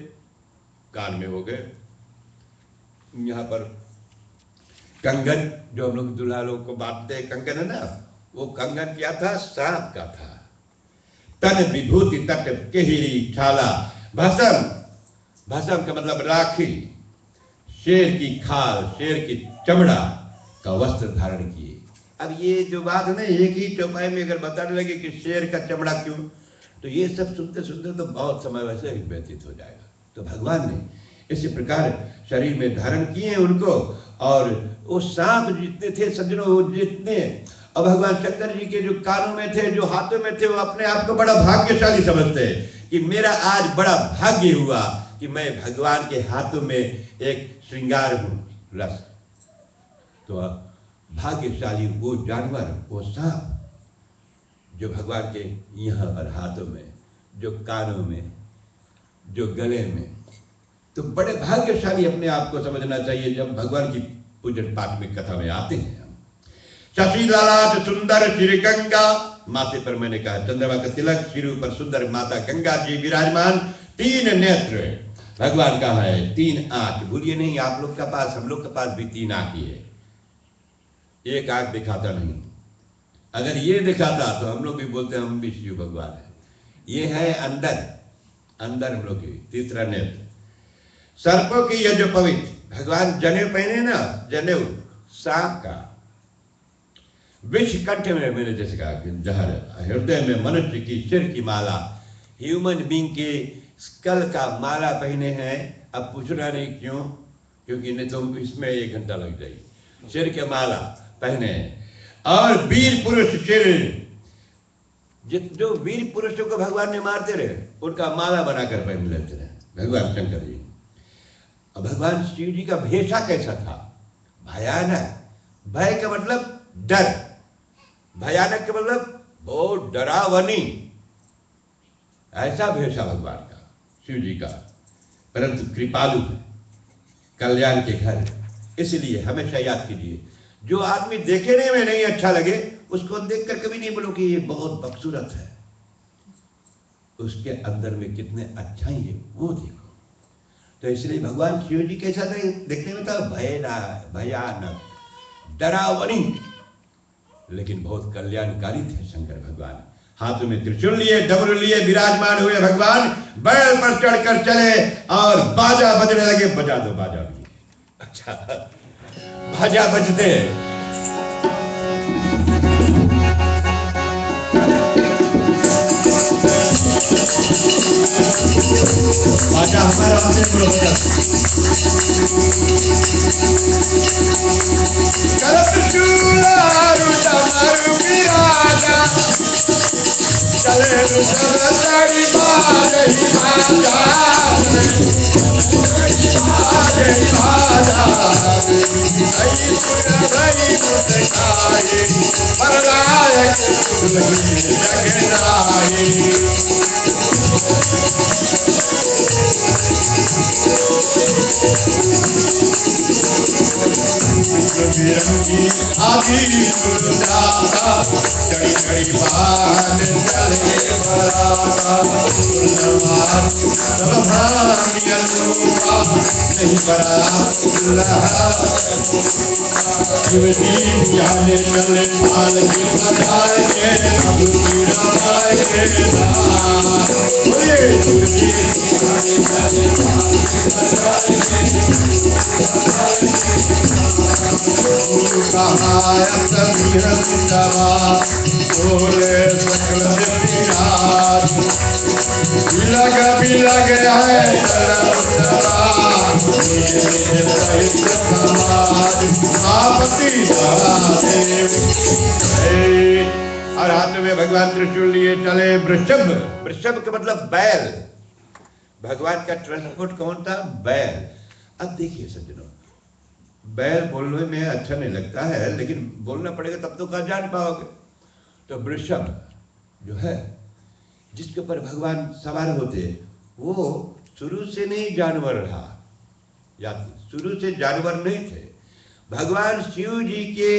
कान में हो गए। यहाँ पर कंगन जो हम लोग दूल्हा लोग को बांटते हैं, कंगन है ना, वो कंगन क्या था? सांप का था। तन विभूति तट केहिरी छाला। भस्म का मतलब राखी। शेर की खाल, शेर की चमड़ा का वस्त्र धारण किए। अब ये जो बात है ना, एक ही चौपाई में अगर बताने लगे कि शेर का चमड़ा क्यों, तो ये सब सुनते सुनते तो बहुत समय वैसे ही व्यतीत हो जाएगा। तो भगवान ने इसी प्रकार शरीर में धारण किए उनको। और वो सांप जितने थे सज्जनों, वो जितने, और भगवान शंकर जी के जो कानों में थे, जो हाथों में थे, वो अपने आप को बड़ा भाग्यशाली समझते हैं कि मेरा आज बड़ा भाग्य हुआ कि मैं भगवान के हाथों में एक श्रृंगार हूं, रस। तो भाग्यशाली वो जानवर, वो सांप जो भगवान के यहाँ पर हाथों में, जो कानों में, जो गले में, तो बड़े भाग्यशाली अपने आप को समझना चाहिए जब भगवान की पूजन पाठ में कथा में आते हैं। हम शशि ललाट सुंदर श्री गंगा, माथे पर मैंने कहा चंद्रमा का तिलक, सिर पर सुंदर माता गंगा जी विराजमान, 3 नेत्र भगवान का है, 3 आंख, भूलिए नहीं आप लोग का पास, हम लोग के पास भी 3 आंख ही है। एक आंख दिखाता नहीं, अगर ये दिखाता तो हम लोग भी बोलते हैं हम भी शिव भगवान है। ये है अंदर, अंदर हम लोग की तीसरा नेत्र। सर्पों की यह जो पवित्र भगवान जनेऊ पहने ना, जनेऊ सांप का, विष कंठ में, मैंने जैसे कहा कि जहर, हृदय में मनुष्य की सिर की माला, ह्यूमन बींग के स्कल का माला पहने हैं। अब पूछना नहीं क्यों, क्योंकि नहीं तो इसमें 1 घंटा लग जाएगी। सिर के माला पहने हैं। और वीर पुरुष सिर, जो वीर पुरुषों को भगवान ने मारते रहे उनका माला बनाकर पहन लेते रहे भगवान शंकर जी। और भगवान शिव जी का भेषा कैसा था? भयानक। भय का मतलब डर, भयानक का मतलब बहुत डरावनी, ऐसा भेषा भगवान का, शिव जी का। परंतु कृपालु है, कल्याण के घर। इसलिए हमेशा याद कीजिए, जो आदमी देखने में नहीं अच्छा लगे उसको देखकर कभी नहीं बोलो कि ये बहुत बदसूरत है, उसके अंदर में कितने अच्छाई है वो देखो। तो इसलिए भगवान शिव जी कैसा था देखने में? था भयानक, डरावनी, लेकिन बहुत कल्याणकारी थे शंकर भगवान। हाथों में त्रिशूल लिए, डमरू लिए विराजमान हुए भगवान, बैल पर चढ़कर चले और बाजा बजने लगे। बजा दो बाजा भी। अच्छा, बाजा बजते, बाजा हमारा अपने पुरस्कार चले आदि कड़ी कड़ी बात चले नहीं बड़ा चले पाल के बधाए लग है और हाथ में भगवान त्रिशूल लिए चले। वृषभ, वृषभ का मतलब बैल। भगवान का ट्रांसपोर्ट कौन था? बैल। अब देखिए सज्जनों, बैल बोलने में अच्छा नहीं लगता है, लेकिन बोलना पड़ेगा तब तो कहाँ जान पाओगे। तो वृषभ जो है, जिसके ऊपर भगवान सवार होते, वो शुरू से नहीं जानवर रहा, या शुरू से जानवर नहीं थे। भगवान शिव जी के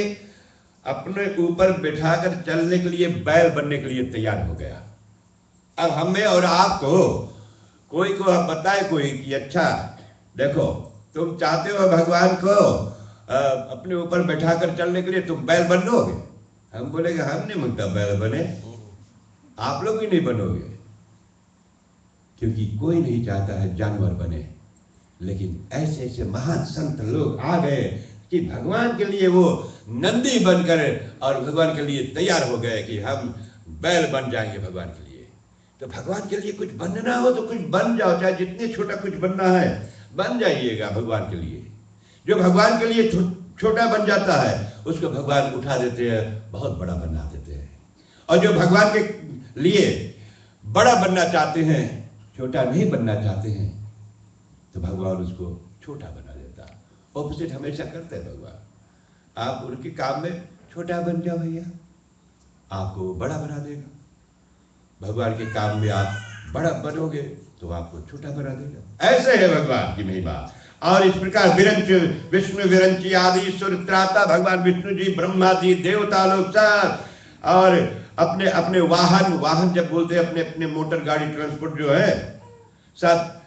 अपने ऊपर बैठाकर चलने के लिए, बैल बनने के लिए तैयार हो गया। अब हमें और आपको कोई को बताए कोई कि अच्छा देखो तुम चाहते हो भगवान को अपने ऊपर बैठाकर चलने के लिए, तुम बैल बन लोगे? हम बोलेंगे हम नहीं मांगता बैल बने, आप लोग भी नहीं बनोगे, क्योंकि कोई नहीं चाहता है जानवर बने। लेकिन ऐसे ऐसे महान संत लोग आ गए कि भगवान के लिए वो नंदी बनकर और भगवान के लिए तैयार हो गए कि हम बैल बन जाएंगे भगवान के लिए। तो भगवान के लिए कुछ बनना हो तो कुछ बन जाओ, चाहे जितने छोटा कुछ बनना है बन जाइएगा भगवान के लिए। जो भगवान के लिए छोटा बन जाता है उसको भगवान उठा देते हैं, बहुत बड़ा बना देते हैं। और जो भगवान के लिए बड़ा बनना चाहते हैं, छोटा नहीं बनना चाहते हैं, तो भगवान उसको छोटा बना देता। ऑपोजिट हमेशा करते हैं भगवान। आप उनके काम में छोटा बन जाओ भैया, आपको बड़ा बना देगा। भगवान के काम में आप बड़ा बनोगे तो आपको छोटा बना देगा। ऐसे है भगवान की महिमा। और इस प्रकार विरंच विष्णु विरंची आदि सुर त्राता, भगवान विष्णु जी, ब्रह्मा जी, देवता लोग सब, और अपने अपने वाहन जब बोलते हैं अपने अपने मोटर गाड़ी ट्रांसपोर्ट जो है सब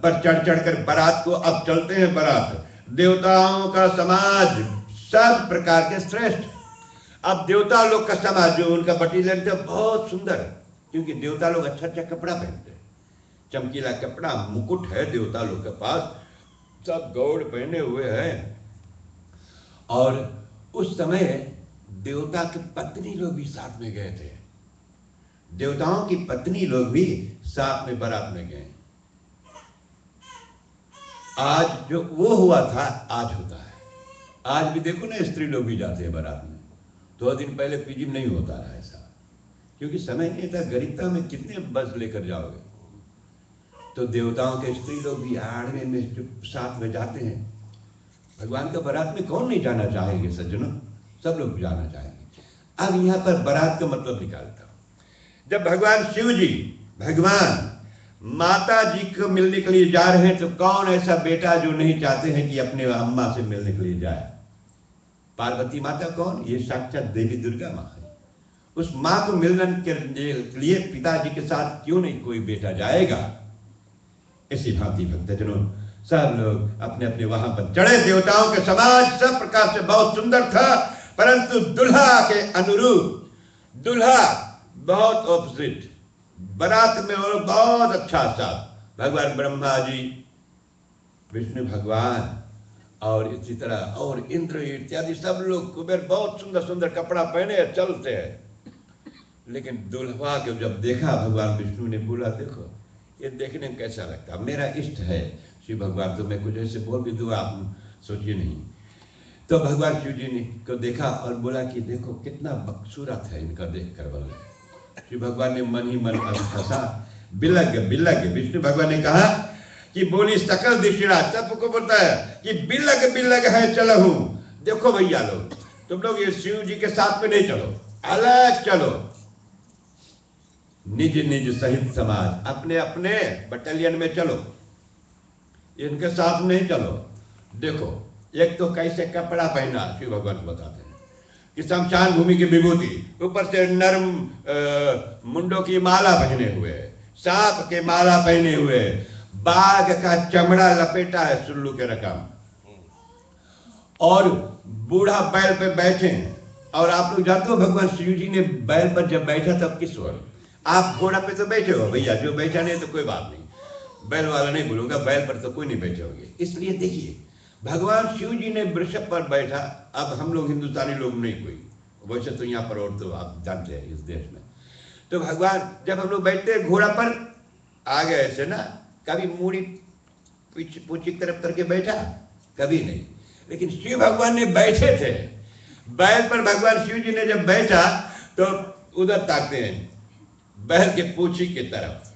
पर चढ़ चढ़ कर बारात को अब चलते हैं। बारात देवताओं का समाज, सब प्रकार के श्रेष्ठ। अब देवता लोग का समाज जो उनका बटीलन था बहुत सुंदर, क्योंकि देवता लोग अच्छा अच्छा कपड़ा पहनते हैं, चमकीला कपड़ा, मुकुट है देवता लोग के पास, सब गौड़ पहने हुए हैं। और उस समय देवता की पत्नी लोग भी साथ में गए थे, देवताओं की पत्नी लोग भी साथ में बारात में गए। आज जो वो हुआ था आज होता है। आज भी देखो ना, स्त्री लोग भी जाते हैं बारात में। 2 दिन पहले पीजिम नहीं होता रहा ऐसा, क्योंकि समय नहीं था। गरीबता में कितने बस लेकर जाओगे। तो देवताओं के स्त्री लोग भी आड़वे में साथ में जाते हैं। भगवान का बारात में कौन नहीं जाना चाहेंगे सज्जनों, सब लोग जाना चाहेंगे। अब यहाँ पर बारात का मतलब निकालता हूं। जब भगवान शिव जी, भगवान माता जी को मिलने के लिए जा रहे हैं, तो कौन ऐसा बेटा जो नहीं चाहते हैं कि अपने अम्मा से मिलने के लिए जाए। पार्वती माता कौन, ये साक्षात देवी दुर्गा माँ है। उस माँ को मिलने के लिए पिताजी के साथ क्यों नहीं कोई बेटा जाएगा। इसी भांति भक्तजनों सब लोग अपने अपने वहां पर चढ़े। देवताओं के समाज सब प्रकार से बहुत सुंदर था, परंतु दुल्हा के अनुरूप दुल्हा बहुत ऑपोजिट। बारात में और बहुत अच्छा सा भगवान ब्रह्मा जी, विष्णु भगवान और इसी तरह और इंद्र इत्यादि सब लोग कुबेर बहुत सुंदर सुंदर कपड़ा पहने चलते हैं। लेकिन दुल्हा को जब देखा, भगवान विष्णु ने बोला देखो ये देखने में कैसा लगता है, मेरा इष्ट है शिव भगवान, तो मैं कुछ ऐसे बोल भी दूँ आप सोचिए नहीं। तो भगवान शिव जी ने को देखा और बोला कि देखो कितना बदसूरत है इनका देख कर। बोले शिव भगवान ने मन ही मन हंसा, बिलग बिलग। विष्णु भगवान ने कहा कि बोली सकल दिशा, सबको बोलता है कि बिलग बिलग है चलहूं। देखो भैया लोग, तुम लोग ये शिव जी के साथ में नहीं चलो, अलग चलो। निज निज सहित समाज, अपने अपने बटालियन में चलो, इनके साथ नहीं चलो। देखो एक तो कैसे कपड़ा पहना, शिव भगवान बताते हैं कि शमशान भूमि की विभूति, ऊपर से नर्म मुंडों की माला पहने हुए, सांप के माला पहने हुए, बाघ का चमड़ा लपेटा है सुल्लू के रकम, और बूढ़ा बैल पे बैठे। और आप लोग जानते हो भगवान शिव जी ने बैल पर जब बैठा तब किस वक्त, आप घोड़ा पे तो बैठे हो भैया, जो बैठा नहीं तो कोई बात नहीं, बैल वाला नहीं बोलूंगा, बैल पर तो कोई नहीं बैठे होंगे। इसलिए देखिए भगवान शिव जी ने वृषभ पर बैठा। अब हम लोग हिंदुस्तानी लोग नहीं कोई, वैसे तो यहाँ पर और तो आप जानते हैं इस देश में, तो भगवान जब हम लोग बैठते घोड़ा पर आ गए ऐसे ना, कभी मूड़ी पूछी तरफ करके बैठा, कभी नहीं। लेकिन शिव भगवान ने बैठे थे बैल पर। भगवान शिव जी ने जब बैठा तो उधर ताकते हैं बैल के पूछी की तरफ।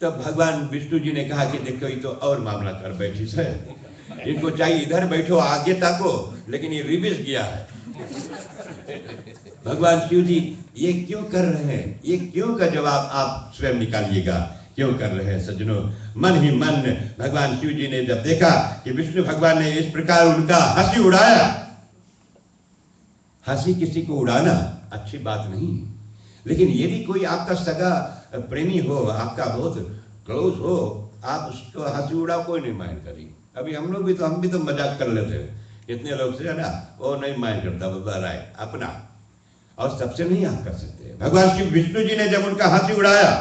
तब भगवान विष्णु जी ने कहा कि देखो ये तो और मामला कर बैठी है, इनको चाहिए इधर बैठो आगे ताको, लेकिन ये रिबिस गया है। भगवान शिव जी ये क्यों कर रहे हैं, ये क्यों का जवाब आप स्वयं निकालिएगा, क्यों कर रहे हैं सज्जनों। मन ही मन भगवान शिव जी ने जब देखा कि विष्णु भगवान ने इस प्रकार उनका हंसी उड़ाया। हंसी किसी को उड़ाना अच्छी बात नहीं, लेकिन यदि कोई आपका सगा प्रेमी हो, आपका बहुत क्लोज हो, आप उसको हंसी उड़ाओ, कोई नहीं माइंड करेगी। अभी हम लोग भी तो, हम भी तो मजाक कर लेते हैं इतने लोग से है ना, वो नहीं माइंड करता, बता रहा है अपना, और सबसे नहीं आप कर सकते। भगवान शिव विष्णु जी ने जब उनका हंसी उड़ाया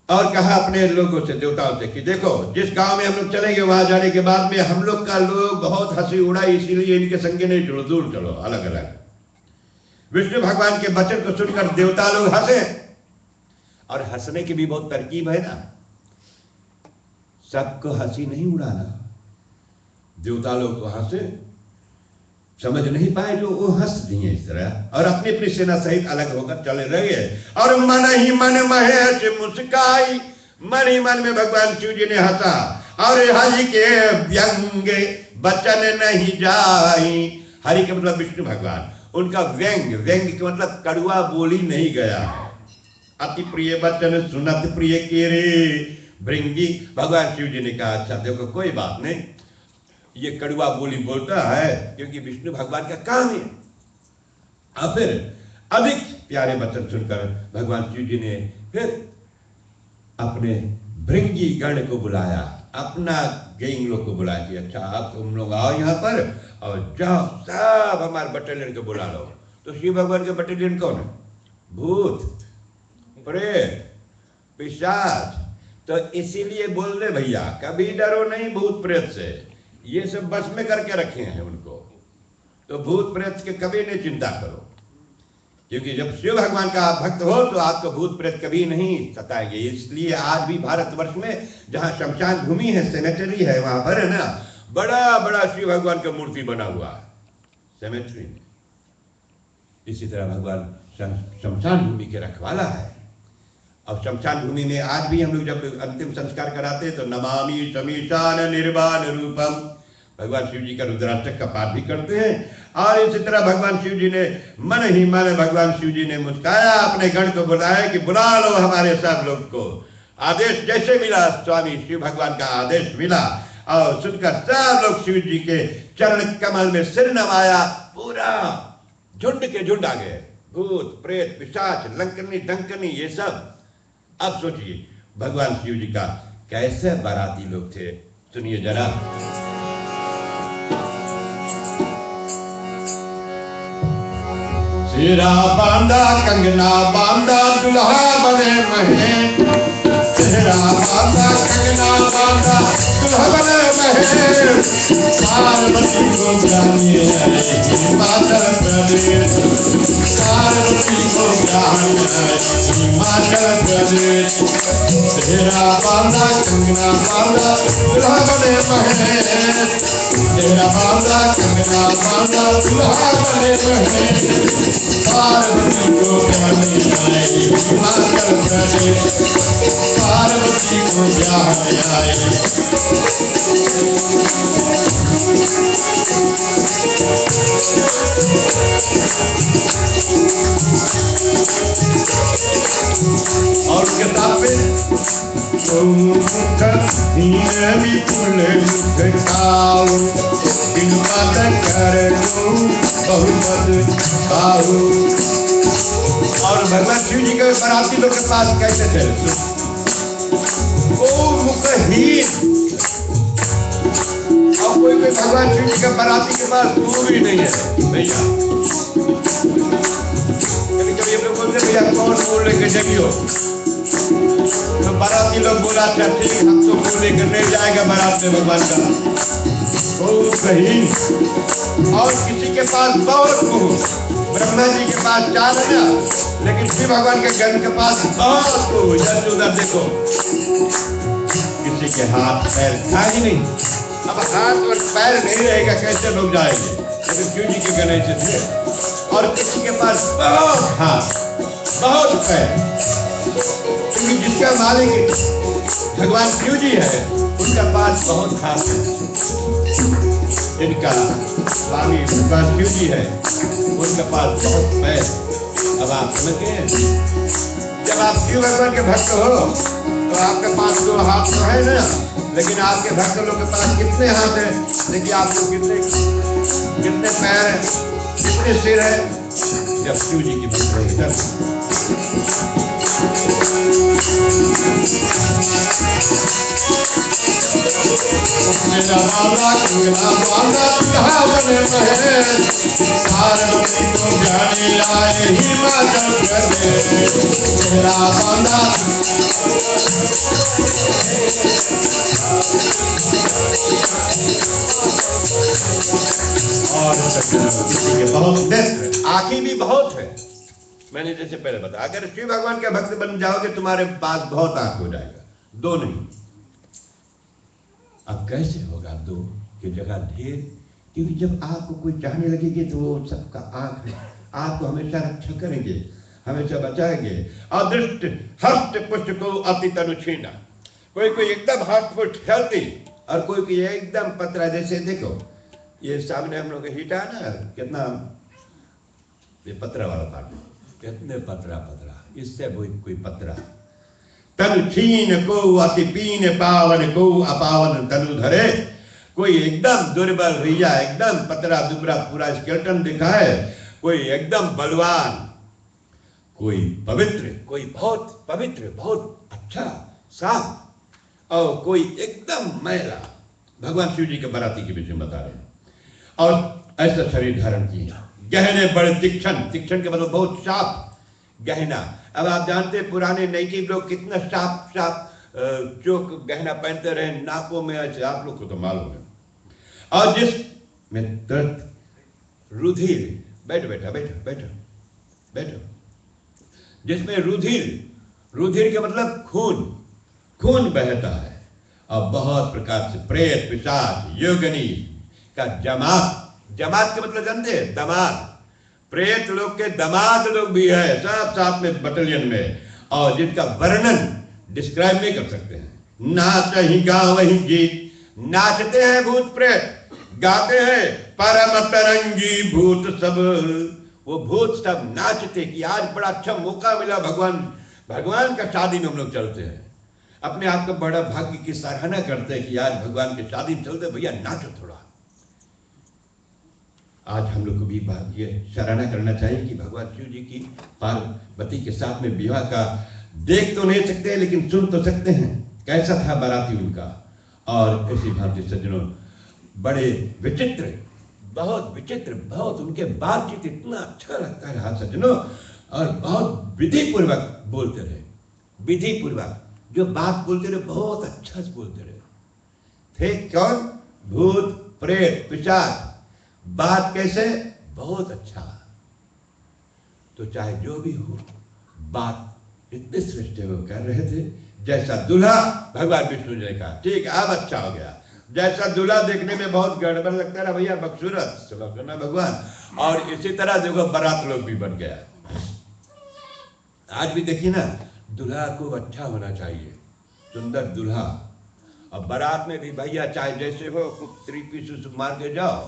और कहा अपने लोगों से, देवताओं से कि देखो जिस गांव में हम लोग चलेंगे वहां जाने के बाद में हम लोग का लोग बहुत हंसी उड़ाई, इसीलिए इनके संगे नहीं जुड़ो, दूर चलो, अलग अलग। विष्णु भगवान के वचन को सुनकर देवता लोग हंसे, और हंसने की भी बहुत तरकीब है ना। सबको हंसी नहीं उड़ाना। देवता लोग तो हंसे, समझ नहीं पाए जो वो हंस दिए इस तरह, और अपनी अपनी सेना सहित अलग होकर चले रहे। और मन ही मन महेश मुस्काई, मन ही मन में भगवान शिव जी ने हंसा। और हरि के व्यंग बचन नहीं जाई, हरि के मतलब विष्णु भगवान, उनका व्यंग, व्यंग के मतलब कड़ुआ बोली नहीं गया। अति प्रिय वचन सुनत प्रिय के रे भृंगी, भगवान शिव जी ने कहा अच्छा देखो कोई बात नहीं, ये कड़ुआ बोली बोलता है क्योंकि विष्णु भगवान का काम है। और फिर अधिक प्यारे वचन सुनकर भगवान शिव जी ने फिर अपने भृंगी गण को बुलाया, अपना गैंग लोग को बुलाया कि अच्छा आप तुम लोग आओ यहाँ पर और जाओ सब हमारे बटालियन को बुला लो। तो शिव भगवान के बटालियन कौन है? भूत, प्रेत, पिशाच। तो इसीलिए बोल रहे भैया कभी डरो नहीं भूत प्रेत से, ये सब बस में करके रखे हैं उनको। तो भूत प्रेत के कभी नहीं चिंता करो, क्योंकि जब शिव भगवान का आप भक्त हो तो आपको भूत प्रेत कभी नहीं सताएंगे। इसलिए आज भी भारतवर्ष में जहां शमशान भूमि है, सेमेटरी है, वहां पर है ना बड़ा बड़ा शिव भगवान का मूर्ति बना हुआ है सेमेटरी में। इसी तरह भगवान शमशान भूमि के रखवाला है। और शमशान भूमि में आज भी हम लोग जब अंतिम संस्कार कराते हैं तो नमामि शमीशान निर्वाण रूपम, भगवान शिव जी का रुद्राष्टक का पाठ भी करते हैं। और इसी तरह भगवान शिव जी ने मन ही मन भगवान शिव जी ने मुस्काया, अपने गण को बुलाया कि बुला लो हमारे सब लोग को। आदेश जैसे मिला, स्वामी शिव भगवान का आदेश मिला और सुनकर सब लोग शिव जी के चरण कमल में सिर नवाया। पूरा झुंड के झुंड आ गए, भूत प्रेत पिशाच लंकनी डंकनी ये सब। अब सोचिए भगवान शिव जी का कैसे बाराती लोग थे, सुनिए जरा। सिरा बांधा कंगना बांधा दुल्हा बने महे, सिरा बांधा कंगना बांधा दुल्हा बने महे। पार्वती को जानिए हिमाचल प्रदेश, पार्वती को जानिए हिमाचल प्रदेश। सिरा बांधा कंगना बांधा दुल्हा बने महे, सिरा बांधा कंगना बांधा दुल्हा बने महे। पार्वती को जाने हिमाचल प्रदेश, पार्वती को जाने। और किताब में मुख हीन विपुल मुख खाओ, बिन पद कर बहुपद खाओ। और भगवान शिव जी के बराती लोग के पास कैसे थे? ओ मुखहीन। और कोई कोई भगवान शिव जी के बराती के पास मुंह भी नहीं है भैया। कभी कभी हम लोग बोलते भैया कौन मुंह लेकर जगियो, तो बाराती लोग बोला था ठीक हम तो मुंह लेकर नहीं जाएगा बारात में भगवान का। बहुत सही। और किसी के पास बहुत मुंह, ब्रह्मा जी के पास 4 है ना, लेकिन शिव भगवान के गण के पास बहुत मुंह। इधर उधर देखो, किसी के हाथ पैर था ही नहीं। अब हाथ और पैर नहीं रहेगा कैसे लोग जाएंगे? लेकिन शिव जी के गण ऐसे थे। और किसी के पास बहुत हाथ बहुत पैर, क्योंकि जिसका मालिक भगवान शिव जी है उनका पास बहुत हाथ है। इनका स्वामी भगवान शिव जी है, उनके पास बहुत पैर। अब आप समझते हैं, जब आप शिव भगवान के भक्त हो तो आपके पास 2 हाथ तो है ना, लेकिन आपके भक्त लोग के पास कितने हाथ है? देखिए आपको कितने पैर है, कितने सिर है। जब शिव जी की भक्त है मेरा बाबा कंगना बांधा दुल्हा बने महे, पार्वती को जाने आए हिमाचल प्रदेश। मेरा बांधा और किसी के बहुत नेत्र, आँखें भी बहुत है। मैंने जैसे पहले बताया, अगर शिव भगवान के भक्त बन जाओगे तुम्हारे पास बहुत आँख हो जाएगा, 2 नहीं। अब कैसे होगा दो की जगह ढेर? क्योंकि जब आपको कोई चाहने लगेगी तो वो सबका आंख है, आपको हमेशा रक्षा करेंगे, हमेशा बचाएंगे। अदृष्ट हस्त पुष्ट को अति तनु छीना। कोई कोई एकदम हस्त पुष्ट हेल्दी और कोई कोई एकदम पतला। जैसे देखो ये सामने हम लोग हीटा है ना, कितना ये पतरा वाला पार्ट, कितने पतरा पतरा, इससे कोई पतरा। तनु छीन को अति पीन पावन को अपावन तनु धरे। कोई एकदम दुर्बल भैया, एकदम पतरा दुबरा पूरा स्केलेटन दिखा है, कोई एकदम बलवान, कोई पवित्र, कोई बहुत पवित्र बहुत अच्छा साफ, और कोई एकदम मैला। भगवान शिव जी के बाराती के विषय में बता रहे हैं। और ऐसा शरीर धारण किया, गहने बड़े तीक्ष्ण, तीक्ष्ण के मतलब बहुत शार्प, गहना। अब आप जानते हैं पुराने नैतिक लोग कितना शार्प शार्प चोक गहना पहनते रहे नाकों में, ऐसे आप लोग को तो मालूम है। और जिसमें तुरंत रुधिर, बैठो बेटा बैठो बैठो बैठो, जिसमें रुधिर, रुधिर के मतलब खून, खून बहता है। और बहुत प्रकार से प्रेत पिशाच योगिनी का जमात, जमात के मतलब जानते हैं दमाद, प्रेत लोग के दमाद लोग भी है सब साथ में बटालियन में, और जिनका वर्णन डिस्क्राइब नहीं कर सकते हैं। नाच ही गाँव ही गीत, नाचते हैं भूत प्रेत, गाते हैं परम तरंगी भूत सब। वो भूत सब नाचते कि आज बड़ा अच्छा मौका मिला, भगवान का शादी में हम लोग चलते हैं, अपने आप को बड़ा भाग्य की सराहना करते हैं कि आज भगवान के शादी में चलते, भैया नाचो थोड़ा। आज हम लोग को भी ये सराहना करना चाहिए कि भगवान शिव जी की पार्वती के साथ में विवाह का देख तो नहीं सकते लेकिन सुन तो सकते हैं कैसा था बाराती उनका। और इसी भांति सज्जनों बड़े विचित्र, बहुत विचित्र, बहुत उनके बातचीत इतना अच्छा लगता है हाँ सज्जनों, और बहुत विधि पूर्वक बोलते रहे, विधि पूर्वक जो बात बोलते रहे बहुत अच्छा से बोलते रहे थे। कौन? भूत प्रेत पिशाच, बात कैसे? बहुत अच्छा। तो चाहे जो भी हो बात इतने श्रेष्ठ वो कर रहे थे। जैसा दूल्हा भगवान विष्णु जी ने कहा ठीक अब अच्छा हो गया, जैसा दूल्हा देखने में बहुत गड़बड़ लगता है भैया बकसूरत सुना भगवान, और इसी तरह देखो बारात लोग भी बन गया। आज भी देखिए ना, दूल्हा को अच्छा होना चाहिए, सुंदर दूल्हा। अब बारात में भी भैया चाहे जैसे हो खूब 3 पीस मार के जाओ,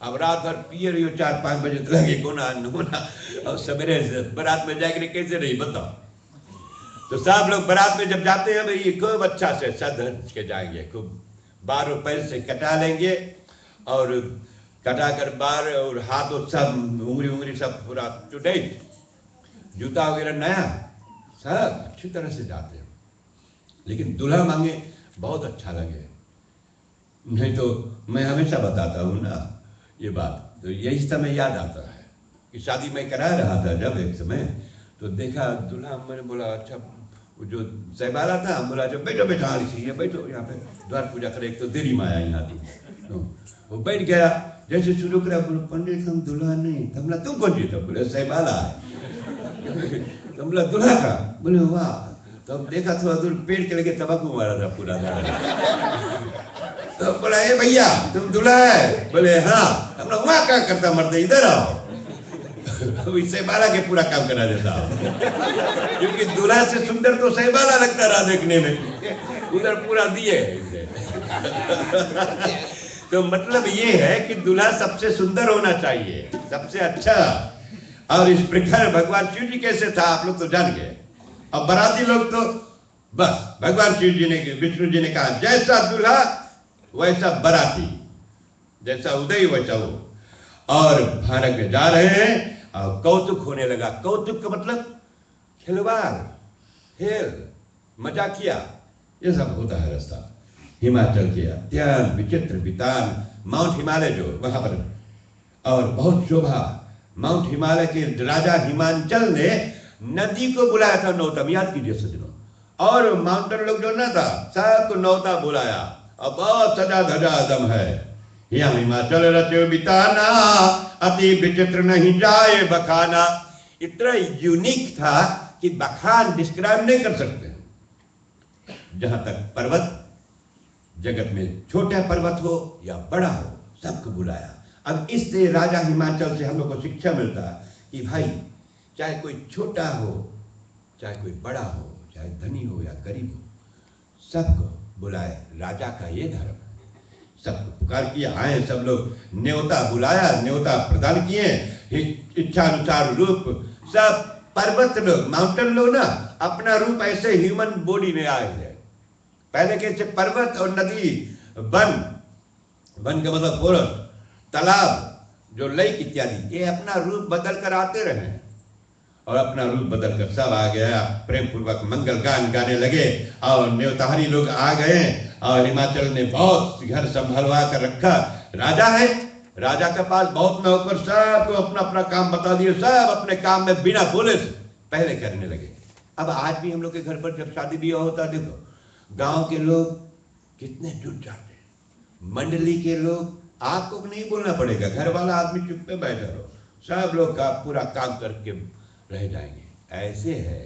अब रात भर पिए रही हो 4-5 बजे तक लगे कोना नोना, और सवेरे बारात में जाएंगे कैसे रही बताओ। तो सब लोग बारात में जब जाते हैं भाई खूब अच्छा से सज के जाएंगे, खूब बार और पैर से कटा लेंगे, और कटा कर बार और हाथ और सब उंगली सब पूरा टुडे, जूता वगैरह नया, सब अच्छी तरह से जाते हैं। लेकिन दूल्हा मांगे बहुत अच्छा लगे। नहीं तो मैं हमेशा बताता हूँ ना ये बात, तो यही समय याद आता है कि शादी में करा रहा था जब एक समय, तो देखा दूल्हा, मैंने बोला अच्छा वो जो सहबाला था, हम बोला जब बैठो बैठो इसीलिए बैठो यहाँ पे द्वार पूजा करे, एक तो देरी माया यहाँ थी। तो वो बैठ गया, जैसे शुरू करा बोलो पंडित हम दूल्हा नहीं, तो बोला तुम कौन जीतो? बोले सहबाला है। तो बोला दूल्हा का? बोले वाह। तो देखा थोड़ा दूर पेड़ के लगे तंबाकू मारा था पूरा। तो बोला ए भैया तुम दूल्हा है? बोले हाँ। हम लोग वहाँ क्या करता मरते, इधर आओ। सहबाला के पूरा काम करा देता, क्योंकि दूल्हा से सुंदर तो सहबाला लगता रहा देखने में, उधर पूरा दिए। तो मतलब ये है कि दूल्हा सबसे सुंदर होना चाहिए, सबसे अच्छा। और इस प्रकार भगवान शिव जी कैसे था आप लोग तो जान गए। अब बाराती लोग तो बस भगवान शिव जी ने, विष्णु जी ने कहा जैसा दूल्हा वैसा बाराती, जैसा उदय वैसा वो। और भारत में जा रहे हैं और कौतुक होने लगा। कौतुक का मतलब खिलवाड़, खेल, मजाकिया, ये सब होता है रास्ता। हिमाचल के अत्यंत विचित्र वितान माउंट हिमालय जो वहां पर, और बहुत शोभा। माउंट हिमालय के राजा हिमांचल ने नदी को बुलाया था नौतम, याद कीजिए सज्जनों, और माउंटेन लोग जो ना था सबको नौता बुलाया, और बहुत सजा धजा दम है। यहाँ हिमाचल रचो बिताना अति विचित्र नहीं जाए बखाना। इतना यूनिक था कि बखान डिस्क्राइब नहीं कर सकते। जहां तक पर्वत जगत में छोटा पर्वत हो या बड़ा हो, सबको बुलाया। अब इससे राजा हिमाचल से हम लोग को शिक्षा मिलता है कि भाई चाहे कोई छोटा हो, चाहे कोई बड़ा हो, चाहे धनी हो या गरीब हो, सबको बुलाए। राजा का ये धर्म है। सबको पुकार किया, आए सब लोग, न्योता बुलाया, न्योता प्रदान किए, इच्छा अनुसार रूप। सब पर्वत लोग, माउंटेन लोग ना अपना रूप ऐसे ह्यूमन बॉडी में आए थे। पहले कैसे पर्वत और नदी, वन, वन का मतलब फॉरेस्ट, तालाब, जो लेक इत्यादि, ये अपना रूप बदल कर आते रहे और अपना रूप बदल कर सब आ गया। प्रेम पूर्वक मंगल गान गाने लगे और न्योताहारी लोग आ गए और हिमाचल ने बहुत घर संभलवा कर रखा। राजा है, राजा के पास बहुत नौकर, सबको अपना अपना काम बता दिए, सब अपने काम में बिना बोले से पहले करने लगे। अब आज भी हम लोग के घर पर जब शादी ब्याह होता है, देखो गांव के लोग कितने जुट जाते हैं, मंडली के लोग, आपको नहीं बोलना पड़ेगा, घर वाला आदमी चुप पे बैठा रहो, सब लोग का पूरा काम करके रह जाएंगे। ऐसे है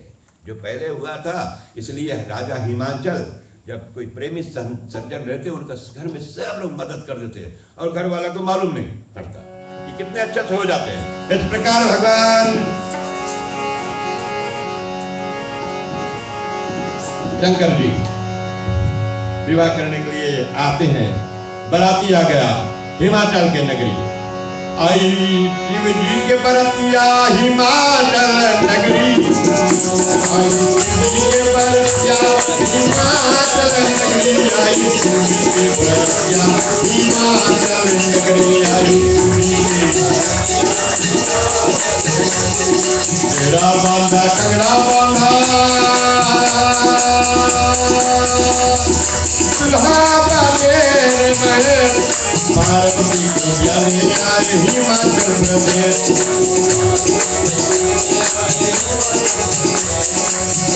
जो पहले हुआ था। इसलिए राजा हिमाचल जब कोई प्रेमी सज्जन रहते, उनका घर में सब लोग मदद कर देते और घर वाला को मालूम नहीं पड़ता कि कितने अच्छे से हो जाते हैं। इस प्रकार भगवान शंकर जी विवाह करने के लिए आते हैं। बराती आ गया हिमाचल के नगरी, आई शिव जी के बरतिया हिमाचल नगरी, आई शिव जी के बरतिया हिमाचल नगरी, आई शिव जी के बरतिया हिमाचल नगरी, आई तेरा बांधा कंगड़ा बांधा पार्वती को ब्याहने आए हिमाचल प्रदेश,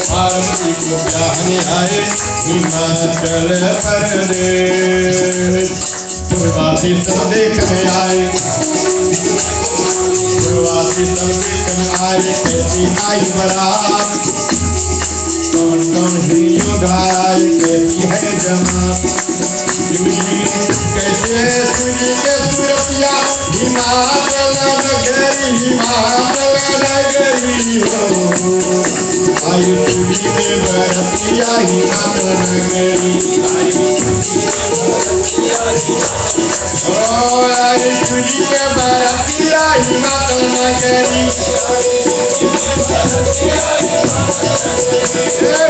पार्वती को ब्याहने आए हिमाचल प्रदेश। पूर्वासी सब देखने आए, पूर्वासी सब देखने आए, कैसी आई बारात, कौन कौन ही योगाई, कैसी है जमात, कैसे सूर्य के सूरतिया हिमाचल नगरी, हिमाचल नगरी हो, आई सूर्य के बरतिया हिमाचल नगरी, आई सूर्य के बरतिया हिमाचल नगरी,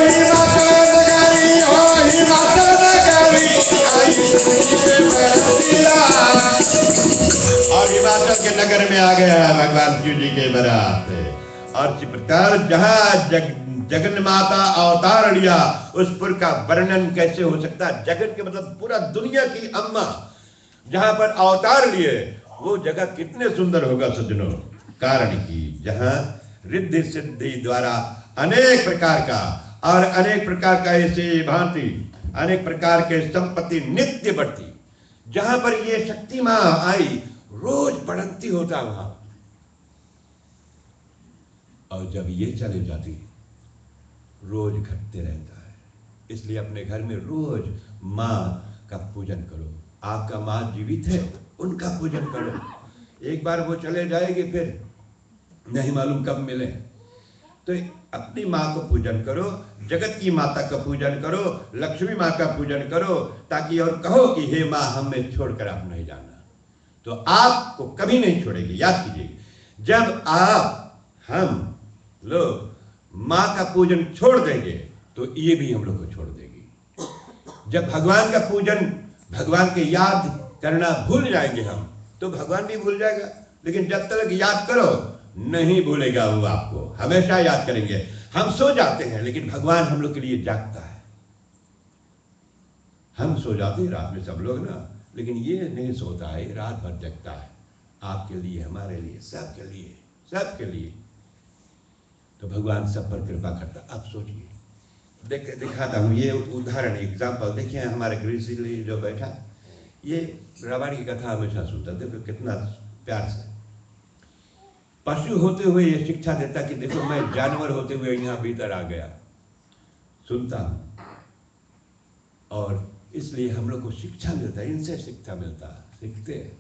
हिमाचल नगरी हो, हिमाचल नगरी, और हिमाचल के नगर में आ गया भगवान शिव जी के बारात। और इसी प्रकार जहाँ जगन माता अवतार लिया, उस पुर का वर्णन कैसे हो सकता है। जगन के मतलब पूरा दुनिया की अम्मा जहाँ पर अवतार लिए, वो जगह कितने सुंदर होगा सज्जनों। कारण की जहाँ रिद्धि सिद्धि द्वारा अनेक प्रकार का और अनेक प्रकार का ऐसे भांति अनेक प्रकार के संपत्ति नित्य बढ़ती, जहां पर ये शक्ति मां आई रोज बढ़ती होता वहां, और जब ये चले जाती रोज घटते रहता है। इसलिए अपने घर में रोज मां का पूजन करो। आपका मां जीवित है, उनका पूजन करो। एक बार वो चले जाएगी, फिर नहीं मालूम कब मिले। तो अपनी माँ को पूजन करो, जगत की माता का पूजन करो, लक्ष्मी माँ का पूजन करो, ताकि और कहो कि हे माँ हमें छोड़कर आप नहीं जाना, तो आपको कभी नहीं छोड़ेगी। याद कीजिए, जब आप हम लोग माँ का पूजन छोड़ देंगे तो ये भी हम लोग को छोड़ देगी। जब भगवान का पूजन, भगवान के याद करना भूल जाएंगे हम, तो भगवान भी भूल जाएगा। लेकिन जब तक याद करो, नहीं भूलेगा वो, आपको हमेशा याद करेंगे। हम सो जाते हैं लेकिन भगवान हम लोग के लिए जागता है। हम सो जाते हैं रात में सब लोग ना, लेकिन ये नहीं सोता है, रात भर जगता है, आपके लिए, हमारे लिए, सबके लिए, सबके लिए। तो भगवान सब पर कृपा करता। आप सोचिए, दिखाता हूँ ये उदाहरण, एग्जाम्पल। देखिए हमारे गृह जो बैठा, ये रावण की कथा हमेशा सुनता, देखो कितना प्यार से। पशु होते हुए ये शिक्षा देता कि देखो मैं जानवर होते हुए यहाँ भीतर आ गया, सुनता हूँ। और इसलिए हम लोग को शिक्षा मिलता है, इनसे शिक्षा मिलता है, सीखते हैं।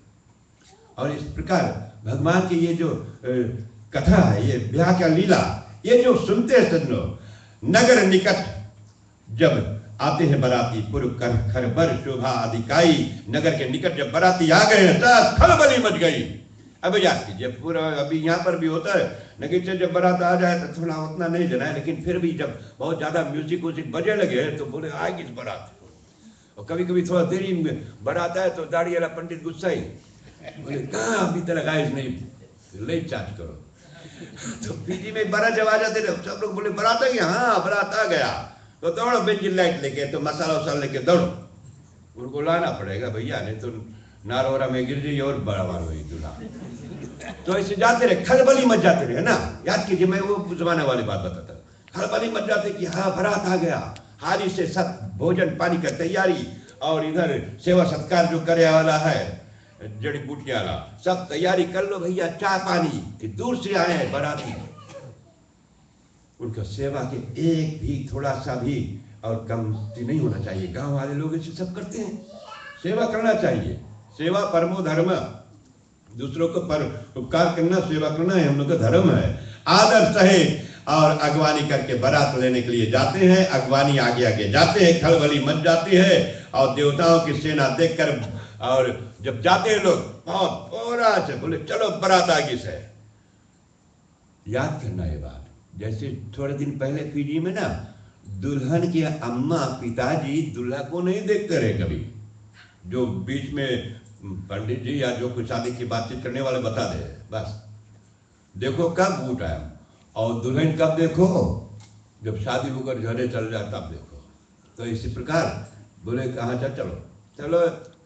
और इस प्रकार भगवान की ये जो कथा है, ये ब्याह का लीला, ये जो सुनते हैं सज्जनों, नगर निकट जब आते हैं बराती, पूर्व कर खरबर शोभा अधिकाई, नगर के निकट जब बराती आ गए हैं तब खलबली मच गई। अब याद कीजिए, पूरा अभी यहाँ पर भी होता है, लेकिन से जब बारात आ जाए तो थोड़ा उतना नहीं देना है, लेकिन फिर भी जब बहुत ज्यादा म्यूजिक व्यूजिक बजे लगे तो बोले आएगी इस बारात। और कभी कभी थोड़ा देरी में बारात आए तो दाढ़ी वाला पंडित गुस्सा ही, बोले कहाँ अभी तक आइज नहीं, ले चार्ज करो। तो पीजी में बारात जब आ जाते थे सब लोग बोले बारात आ गया, हाँ बारात आ गया, तो दौड़ो बेंजिन लाइट लेके, तो मसाला वसाला लेके दौड़ो, उनको लाना पड़ेगा भैया, नहीं तो नारोरा में गिर जाइए और बड़ा बार हुई दूल्हा। तो ऐसे जाते रहे, खलबली मच जाते रहे ना। याद कीजिए, मैं वो जमाने वाली बात बताता हूँ, खलबली मच जाते कि हाँ बारात आ गया, हारी से सब भोजन पानी का तैयारी, और इधर सेवा सत्कार जो करे वाला है, जड़ी बूटी वाला, सब तैयारी कर लो भैया, चाय पानी, कि दूर से आए हैं बाराती, उनका सेवा के एक भी थोड़ा सा भी और कमती नहीं होना चाहिए। गांव वाले लोग ऐसे सब करते हैं, सेवा करना चाहिए, सेवा परमो धर्म, दूसरों को पर उपकार करना, सेवा करना है हम लोग का धर्म है। आदर सहे और अगवानी करके बारात लेने के लिए जाते हैं, अगवानी आगे आगे जाते हैं, खलबली मच जाती है, और देवताओं की सेना देखकर, और जब जाते हैं लोग बहुत पूरा से बोले चलो बारात आगे से। याद करना ये बात, जैसे थोड़े दिन पहले पीजी में ना, दुल्हन की अम्मा पिताजी दूल्हा को नहीं देखते रहे कभी, जो बीच में पंडित जी या जो कुछ शादी की बातचीत करने वाले बता दे, बस देखो कब बूट आया, और दुल्हन कब देखो, जब शादी होकर घरे चल जाए तब देखो। तो इसी प्रकार बोले कहाँ चलो चलो,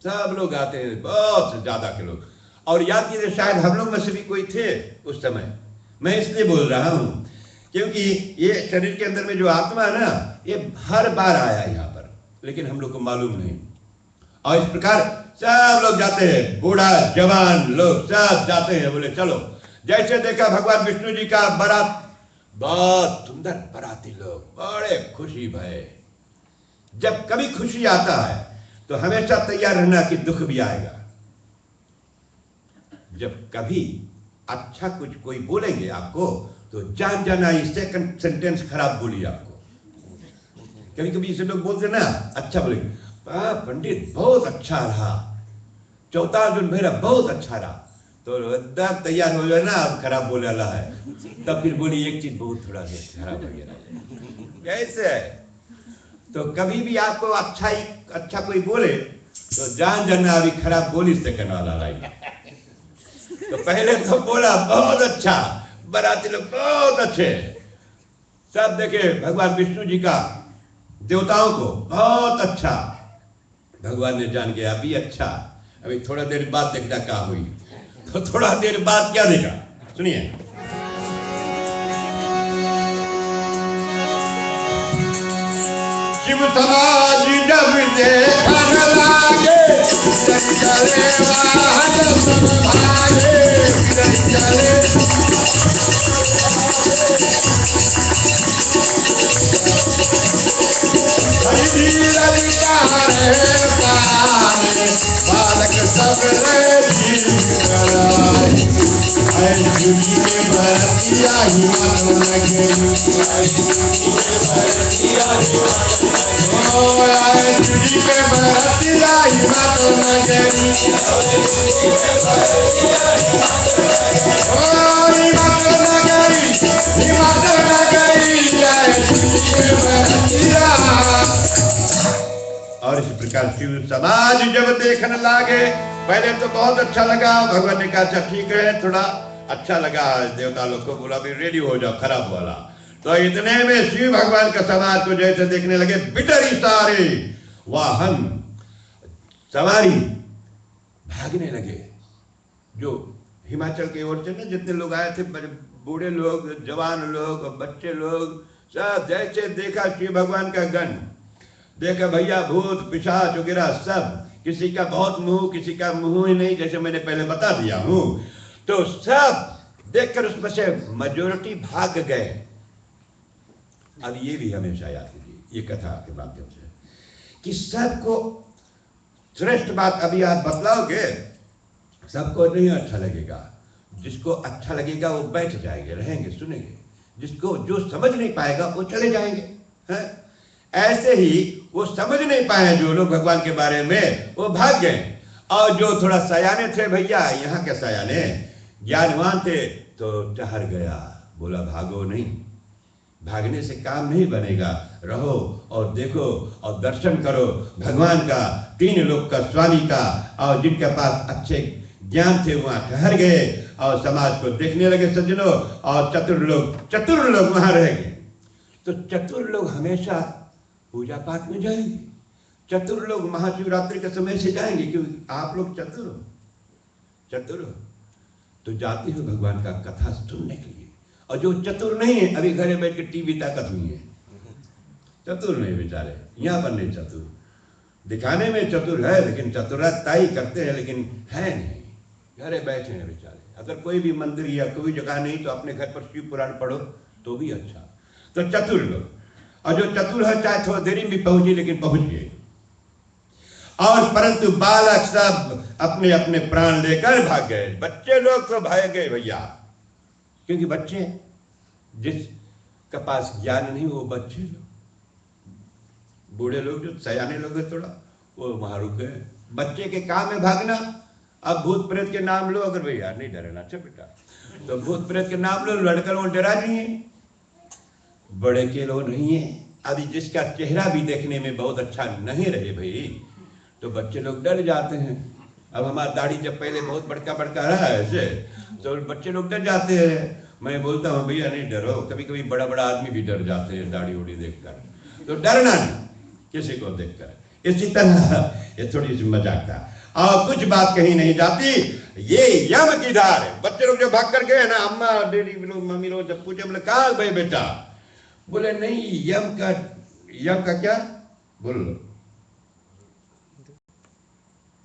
सब लोग आते हैं, बहुत ज्यादा के लोग। और याद कीजिए, शायद हम लोग में से भी कोई थे उस समय, मैं इसलिए बोल रहा हूँ क्योंकि ये शरीर के अंदर में जो आत्मा है ना, ये हर बार आया यहाँ पर, लेकिन हम लोग को मालूम नहीं। और इस प्रकार सब लोग जाते हैं, बूढ़ा जवान लोग सब जाते हैं, बोले चलो। जैसे देखा भगवान विष्णु जी का बारात, बहुत सुंदर बाराती लोग, बड़े खुशी भय। जब कभी खुशी आता है तो हमेशा तैयार रहना कि दुख भी आएगा। जब कभी अच्छा कुछ कोई बोलेंगे आपको तो जान जाना इस सेकंड सेंटेंस खराब बोलिए आपको। कभी कभी इसे लोग बोलते ना, अच्छा बोलेंगे, पंडित बहुत अच्छा रहा, चौथा अर्जुन मेरा बहुत अच्छा रहा, तो एकदम तैयार हो जाए ना, अब खराब बोले वाला है, तब फिर बोली एक चीज बहुत थोड़ा सा खराब हो गया। कैसे है? तो कभी भी आपको अच्छा कोई बोले तो जान जाना अभी खराब बोली सेकंड वाला लाइन। तो पहले तो बोला बहुत अच्छा, बाराती लोग बहुत अच्छे, सब देखे भगवान विष्णु जी का देवताओं को बहुत अच्छा, भगवान ने जान गया अभी अच्छा, अभी थोड़ा देर बाद देखना क्या हुई। तो थोड़ा देर बाद क्या देखा, सुनिए। शिव समाज जब देखा न लागे, चले वाहन भागे, चले बालक सब भरतिया और इस प्रकार शिव समाज जब देखने लागे, पहले तो बहुत अच्छा लगा, भगवान ने कहा अच्छा ठीक है, थोड़ा अच्छा लगा, देवता लोग को बोला भी रेडी हो जाओ खराब वाला। तो इतने में शिव भगवान का समाज को जैसे देखने लगे, बिटरी सारे वाहन सवारी भागने लगे। जो हिमाचल की ओर से ना जितने लोग आए थे, बूढ़े लोग, जवान लोग, बच्चे लोग, सब जैसे देखा शिव भगवान का गण, देखा भैया भूत पिशाच वगैरह सब, किसी का बहुत मुंह, किसी का मुंह ही नहीं, जैसे मैंने पहले बता दिया हूं। तो सब देखकर उसमें से मेजोरिटी भाग गए। अब ये भी हमेशा याद कीजिए, ये कथा के माध्यम से, कि सबको श्रेष्ठ बात अभी आप बतलाओगे, सबको नहीं अच्छा लगेगा। जिसको अच्छा लगेगा वो बैठ जाएंगे, रहेंगे, सुनेंगे। जिसको जो समझ नहीं पाएगा वो चले जाएंगे, हैं? ऐसे ही वो समझ नहीं पाए जो लोग भगवान के बारे में, वो भाग गए। और जो थोड़ा सयाने थे भैया, यहाँ के सयाने ज्ञानवान थे, तो ठहर गया, बोला भागो नहीं, भागने से काम नहीं बनेगा, रहो और देखो और दर्शन करो भगवान का, तीन लोक का स्वामी का। और जिनके पास अच्छे ज्ञान थे वहां ठहर गए और समाज को देखने लगे सज्जनों। और चतुर लोग वहां रह गए। तो चतुर लोग हमेशा पूजा पाठ में जाएंगे, चतुर लोग महाशिवरात्रि के समय से जाएंगे, क्योंकि आप लोग चतुर हो तो जाते हो भगवान का कथा सुनने के लिए। और जो चतुर नहीं है, अभी घरे बैठ के टीवी ताकत हुई है, चतुर नहीं बेचारे, यहाँ पर नहीं चतुर, दिखाने में चतुर है लेकिन चतुराई करते हैं लेकिन है नहीं, घरे बैठे हैं बेचारे। अगर कोई भी मंदिर या कोई जगह नहीं तो अपने घर पर शिव पुराण पढ़ो तो भी अच्छा। तो चतुर लोग, और जो चतुर है चाहे थोड़ा देरी में पहुंचे लेकिन पहुंच गए। और परंतु बालक सब अपने अपने प्राण लेकर भाग गए। बच्चे लोग तो भाग गए भैया, क्योंकि बच्चे जिसके पास ज्ञान नहीं वो बच्चे लोग, बूढ़े लोग जो सयाने लोग हैं थोड़ा, वो वहां रुक गए। बच्चे के काम में भागना। अब भूत प्रेत के नाम लो, अगर भैया नहीं डरना, अच्छा बेटा, तो भूत प्रेत के नाम लो, लड़का लोग डरा नहीं है, बड़े के लोग नहीं है। अभी जिसका चेहरा भी देखने में बहुत अच्छा नहीं रहे भाई, तो बच्चे लोग डर जाते हैं। अब हमारा दाढ़ी जब पहले बहुत बड़का रहा है ऐसे, तो बच्चे लोग डर जाते हैं। मैं बोलता हूँ भैया नहीं डरो, कभी कभी बड़ा आदमी भी डर जाते हैं दाढ़ी उड़ी देखकर, तो डरना नहीं किसी को देखकर। इसी तरह ये थोड़ी सी मजाक था। और कुछ बात कहीं नहीं जाती, ये यम की धार है। बच्चे लोग जो भाग कर गए ना, अम्मा डेडी लोग मम्मी लोग जब पूछे, बोले कहा भाई बेटा, बोले नहीं यम का क्या बोल लो,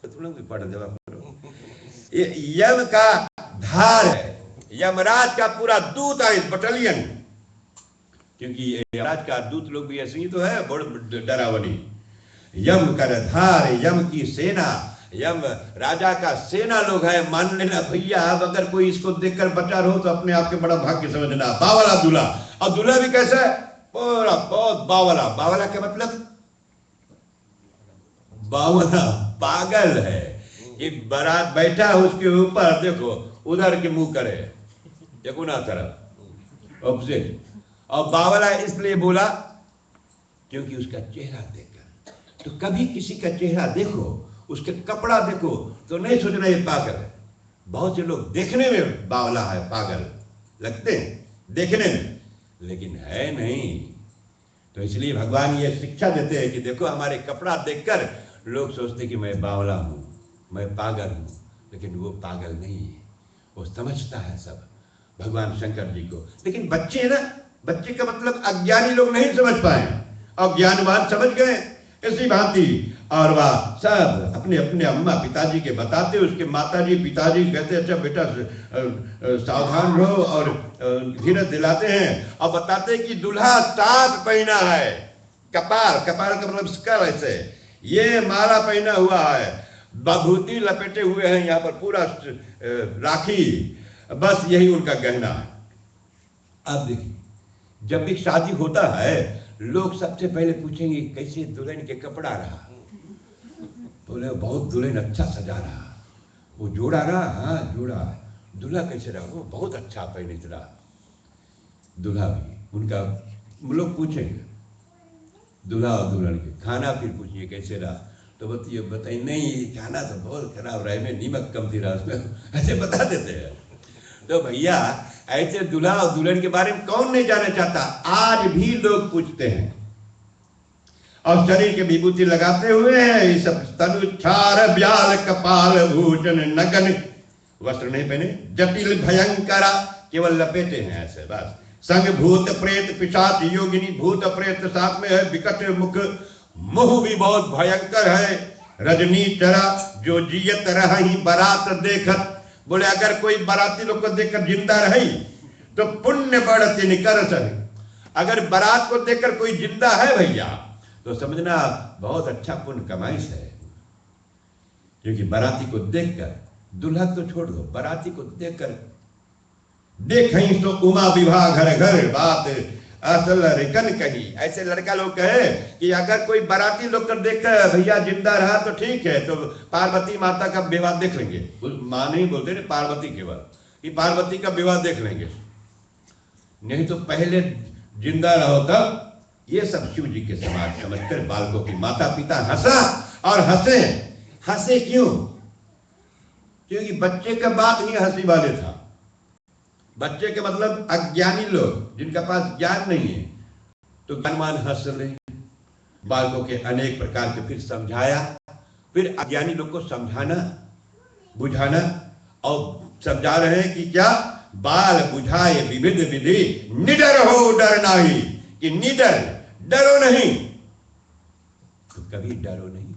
तो तुम लोग भी पढ़ जवाब करो। ये यम का धार है, यमराज का पूरा दूत है इस बटालियन, क्योंकि यमराज का दूत लोग भी ऐसे ही तो है, बड़ डरावनी। यम कर धार, यम की सेना, यम राजा का सेना लोग है। मान लेना भैया, अब अगर कोई इसको देखकर बचा रहो तो अपने आप के बड़ा भाग्य समझना। बावला दूल्हा, और दूल्हा भी कैसा है, पूरा बहुत बावला। बावला क्या मतलब, बावला पागल है। कि बारात बैठा उसके ऊपर देखो उधर के मुंह करे, देखो ना तरफ ऑपोजिट। और बावला इसलिए बोला क्योंकि उसका चेहरा देखकर, तो कभी किसी का चेहरा देखो, उसके कपड़ा देखो, तो नहीं सोचना ये पागल है। बहुत से लोग देखने में बावला है, पागल लगते हैं देखने में, लेकिन है नहीं। तो इसलिए भगवान ये शिक्षा देते हैं कि देखो हमारे कपड़ा देखकर लोग सोचते कि मैं बावला हूं, मैं पागल हूं, लेकिन वो पागल नहीं है, वो समझता है सब भगवान शंकर जी को। लेकिन बच्चे ना, बच्चे का मतलब अज्ञानी लोग नहीं समझ पाए, और ज्ञानवान समझ गए इसी भांति। और वह सब अपने अपने अम्मा पिताजी के बताते, उसके माताजी पिताजी कहते अच्छा बेटा सावधान रहो, और धीरज दिलाते हैं। और बताते कि दूल्हा साफ पहना है, कपाल का मतलब स्कल ऐसे, ये माला पहना हुआ है, बभूति लपेटे हुए हैं यहाँ पर पूरा राखी, बस यही उनका गहना है। अब देखिए, जब भी शादी होता है लोग सबसे पहले पूछेंगे कैसे दुल्हन के कपड़ा रहा, बोले बहुत दुल्हन अच्छा सजा रहा, वो जोड़ा रहा, हाँ जोड़ा। दूल्हा कैसे रहा, वो बहुत अच्छा पहने रहा। दूल्हा भी उनका लोग पूछेंगे, दूल्हा और दुल्हन के खाना फिर पूछिए कैसे रहा, तो बताइए नहीं खाना तो बहुत खराब रहा, में नीमक कम थी रहा उसमें, ऐसे बता देते हैं। तो भैया ऐसे दूल्हा और दुल्हन के बारे में कौन नहीं जाना चाहता, आज भी लोग पूछते हैं। और शरीर के विभूति लगाते हुए हैं, ये सब तनुच्छार ब्याल कपाल भूषण नगन, वस्त्र नहीं पहने, जटिल भयंकरा केवल लपेटे हैं ऐसे बस। संग भूत प्रेत पिशाच योगिनी, भूत प्रेत साथ में है, विकट मुख, मुंह भी बहुत भयंकर है। रजनी चरा जो जियत रही बारात देखत, बोले अगर कोई बाराती लोग को देखकर जिंदा रही तो पुण्य बढ़ती निकर सही। अगर बारात को देखकर कोई जिंदा है भैया तो समझना बहुत अच्छा पुण्य कमाई है। क्योंकि बाराती को देखकर, दुल्हा तो छोड़ दो, बाराती को देखकर देखहीं तो उमा विवाह घर घर बात असल रिकन कही। ऐसे लड़का लोग कहे कि अगर कोई बाराती लोग कर देखकर भैया जिंदा रहा तो ठीक है, तो पार्वती माता का विवाह देख लेंगे। मां नहीं बोलते ना, पार्वती केवल कि पार्वती का विवाह देख लेंगे, नहीं तो पहले जिंदा रहो तब। ये सब शिव जी के समाज समझकर बालकों की माता पिता हंसा। और हंसे, हंसे क्यों? क्योंकि बच्चे का बात ही हंसी वाले था। बच्चे के मतलब अज्ञानी लोग, जिनका पास ज्ञान नहीं है, तो ज्ञानवान हंस रहे। बालकों के अनेक प्रकार के फिर समझाया, फिर अज्ञानी लोग को समझाना बुझाना, और समझा रहे हैं कि क्या बाल बुझाए विविध विधि निडर हो डर नाही, कि निडर डरो नहीं, तो कभी डरो नहीं,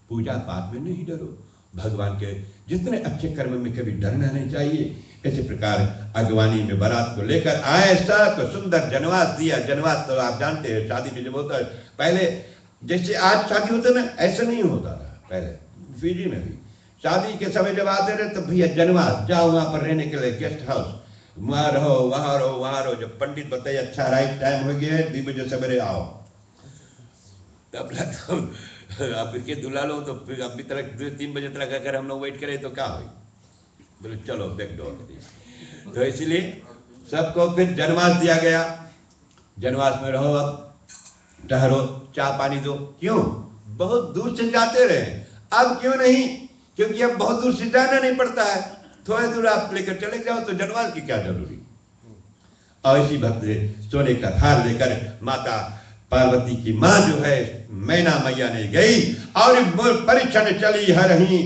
पूजा पाठ में नहीं डरो, भगवान के जितने अच्छे कर्म में कभी डरना नहीं चाहिए। इसी प्रकार अगवानी में बारात को लेकर आए, सब सुंदर जनवास दिया। जनवास तो आप जानते हैं, शादी में जब होता है, पहले जैसे आज शादी होता है ना, ऐसा नहीं होता था पहले। फीजी में भी शादी के समय जब आते रहे तो भैया जनवास जाओ, वहां पर रहने के लिए गेस्ट हाउस, वहां रहो वहां रहो वहां रहो। जब पंडित बताइए अच्छा राइट टाइम हो गया है, 2 बजे सवेरे आओ, तब लगता आप के दुला लो, तो फिर अभी तक 3 बजे तक अगर हम लोग वेट करें तो क्या होगी? बोले चलो बैक डोर। तो इसलिए सबको फिर जनवास दिया गया। जनवास में रहो, अब ठहरो, चाय पानी दो। क्यों? बहुत दूर से जाते रहे, अब क्यों नहीं? क्योंकि अब बहुत दूर से जाना नहीं पड़ता है, थोड़े दूर आप लेकर चले जाओ, तो जनवास की क्या जरूरी। और इसी भक्त सोने का थार लेकर माता पार्वती की मां जो है मैना मैया ने गई और परीक्षण चली हरही।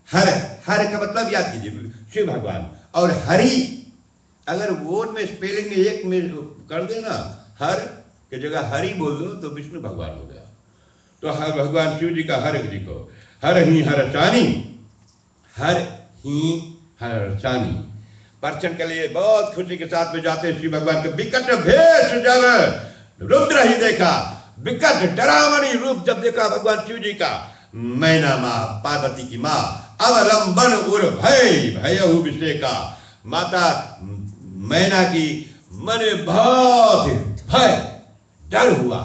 हर हर का मतलब याद कीजिए, शिव भगवान। और हरि अगर वो में स्पेलिंग में एक में कर देना, हर की जगह हरि बोल दो तो विष्णु भगवान हो गया। तो हर भगवान शिव जी का हर जी को हर ही हर चानी, हर ही हर चानी। पर्चन के लिए बहुत खुशी के साथ में जाते शिव भगवान के विकट भेष जब रुद्र ही देखा, विकट डरावनी रूप जब देखा भगवान शिव जी का, मैना मां पार्वती की मां अवलंबन उर भय भयहु विषेका। माता मैना की मन बहुत भय डर हुआ।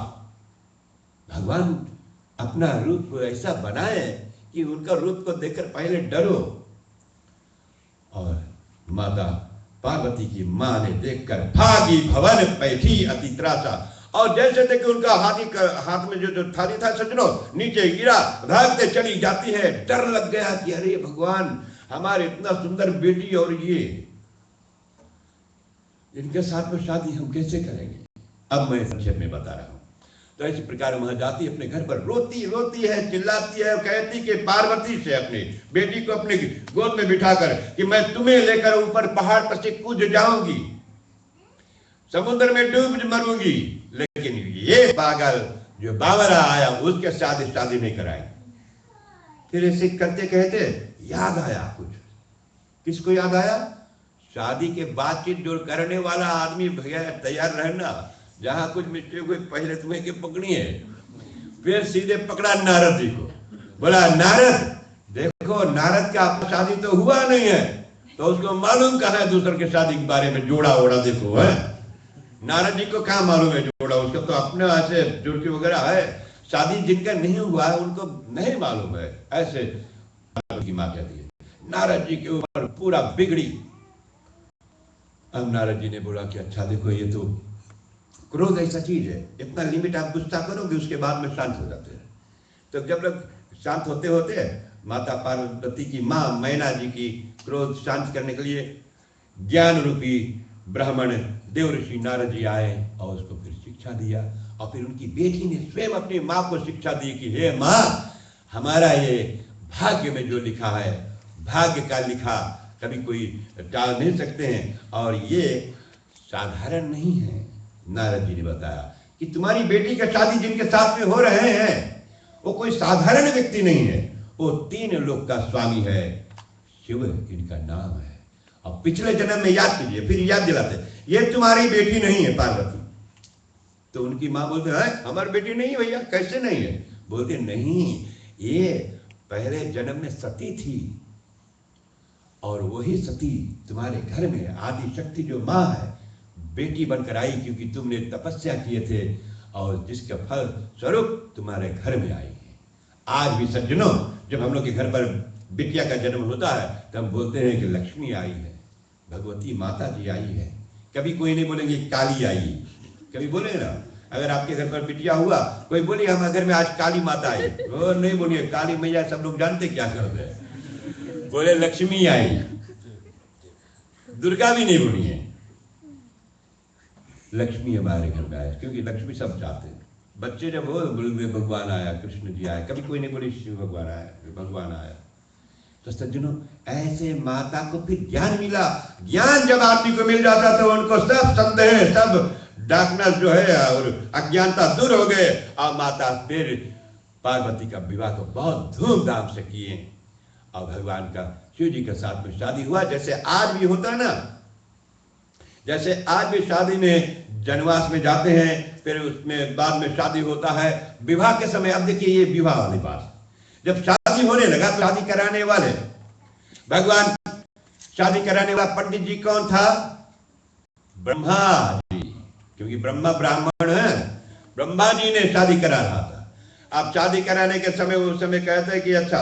भगवान अपना रूप ऐसा बनाए कि उनका रूप को देखकर पहले डरो। और माता पार्वती की मां ने देखकर भागी भवन पैठी अति त्रासा। और जैसे देखे उनका हाथ में जो थाली था सजनो नीचे गिरा, भागते चली जाती है। डर लग गया कि अरे भगवान, हमारे इतना सुंदर बेटी और ये इनके साथ में शादी हम कैसे करेंगे? अब मैं संक्षेप में बता रहा हूं। तो इसी प्रकार वहां जाती अपने घर पर, रोती रोती है, चिल्लाती है, कहती कि पार्वती से अपनी बेटी को अपने गोद में बिठाकर कि मैं तुम्हें लेकर ऊपर पहाड़ पर से कूद जाऊंगी, समुद्र में डूब मरूंगी, लेकिन ये पागल जो बावरा आया उसके साथ शादी नहीं कराई। फिर ऐसे करते कहते याद आया कुछ। किसको याद आया? शादी के बातचीत जो करने वाला आदमी भैया तैयार रहना, जहां कुछ मिस्टेक हुई पहले तुम्हें के पकड़ी है। फिर सीधे पकड़ा नारद जी को, बोला नारद देखो, नारद का अपना शादी तो हुआ नहीं है, तो उसको मालूम कहाँ है दूसरे के शादी के बारे में, जोड़ा ओड़ा देखो है। नारद जी को कहाँ मालूम है जोड़ा, उसका तो अपने ऐसे जुड़की वगैरह है। शादी जिनका नहीं हुआ है उनको नहीं मालूम है। ऐसे की मां कहती है, नारद जी के ऊपर पूरा बिगड़ी। अब नारद जी ने बोला कि अच्छा देखो, ये तो क्रोध ऐसा चीज है, इतना लिमिट आप गुस्सा करोगे उसके बाद में शांत हो जाते हैं। तो जब लोग शांत होते होते माता पार्वती की मां मैना जी की क्रोध शांत करने के लिए ज्ञान रूपी ब्राह्मण देव ऋषि नारद जी आए और उसको फिर शिक्षा दिया। और फिर उनकी बेटी ने स्वयं अपनी मां को शिक्षा दी कि हे मां, हमारा ये भाग्य में जो लिखा है, भाग्य का लिखा कभी कोई टाल नहीं सकते हैं, और ये साधारण नहीं है। नारद जी ने बताया कि तुम्हारी बेटी का शादी जिनके साथ में हो रहे हैं वो कोई साधारण व्यक्ति नहीं है, वो 3 लोक का स्वामी है, शिव इनका नाम है। और पिछले जन्म में याद कीजिए, फिर याद दिलाते, ये तुम्हारी बेटी नहीं है पार्वती, तो उनकी माँ बोलते हैं हमारी बेटी नहीं है भैया, कैसे नहीं है? बोलते नहीं, ये पहले जन्म में सती थी और वही सती तुम्हारे घर में आदि शक्ति जो माँ है बेटी बनकर आई, क्योंकि तुमने तपस्या किए थे और जिसका फल स्वरूप तुम्हारे घर में आई है। आज भी सज्जनों, जब हम लोग के घर पर बिटिया का जन्म होता है तो हम बोलते हैं कि लक्ष्मी आई है, भगवती माता जी आई है। कभी कोई नहीं बोलेंगे काली आई, कभी बोलेंगे ना? अगर आपके घर पर बिटिया हुआ, कोई बोले हमारे घर में आज काली माता आई, वो नहीं बोलिए काली मैया, सब लोग जानते क्या करते हैं, बोले लक्ष्मी आई। दुर्गा भी नहीं बोलिए, लक्ष्मी हमारे घर में आए, क्योंकि लक्ष्मी सब चाहते हैं। बच्चे जब हो बोले भगवान आया, कृष्ण जी आए, कभी कोई नहीं बोले शिव भगवान आया, भगवान आया। तो सज्जनों, ऐसे माता को फिर ज्ञान मिला। ज्ञान जब आदमी को मिल जाता तो उनको सब संदेह, सब डार्कनेस जो है और अज्ञानता दूर हो गए, और माता फिर पार्वती का विवाह को बहुत धूमधाम से किए और भगवान का शिव जी के साथ में शादी हुआ। जैसे आज भी होता है ना, जैसे आज भी शादी में जनवास में जाते हैं, फिर उसमें बाद में शादी होता है विवाह के समय। अब देखिए ये विवाह वाली बात, जब शादी होने लगा तो शादी कराने वाले भगवान, शादी कराने वाला पंडित जी कौन था? ब्रह्मा जी, क्योंकि ब्रह्मा ब्राह्मण है, ब्रह्मा जी ने शादी करा रहा था। अब शादी कराने के समय उस समय कहते हैं कि अच्छा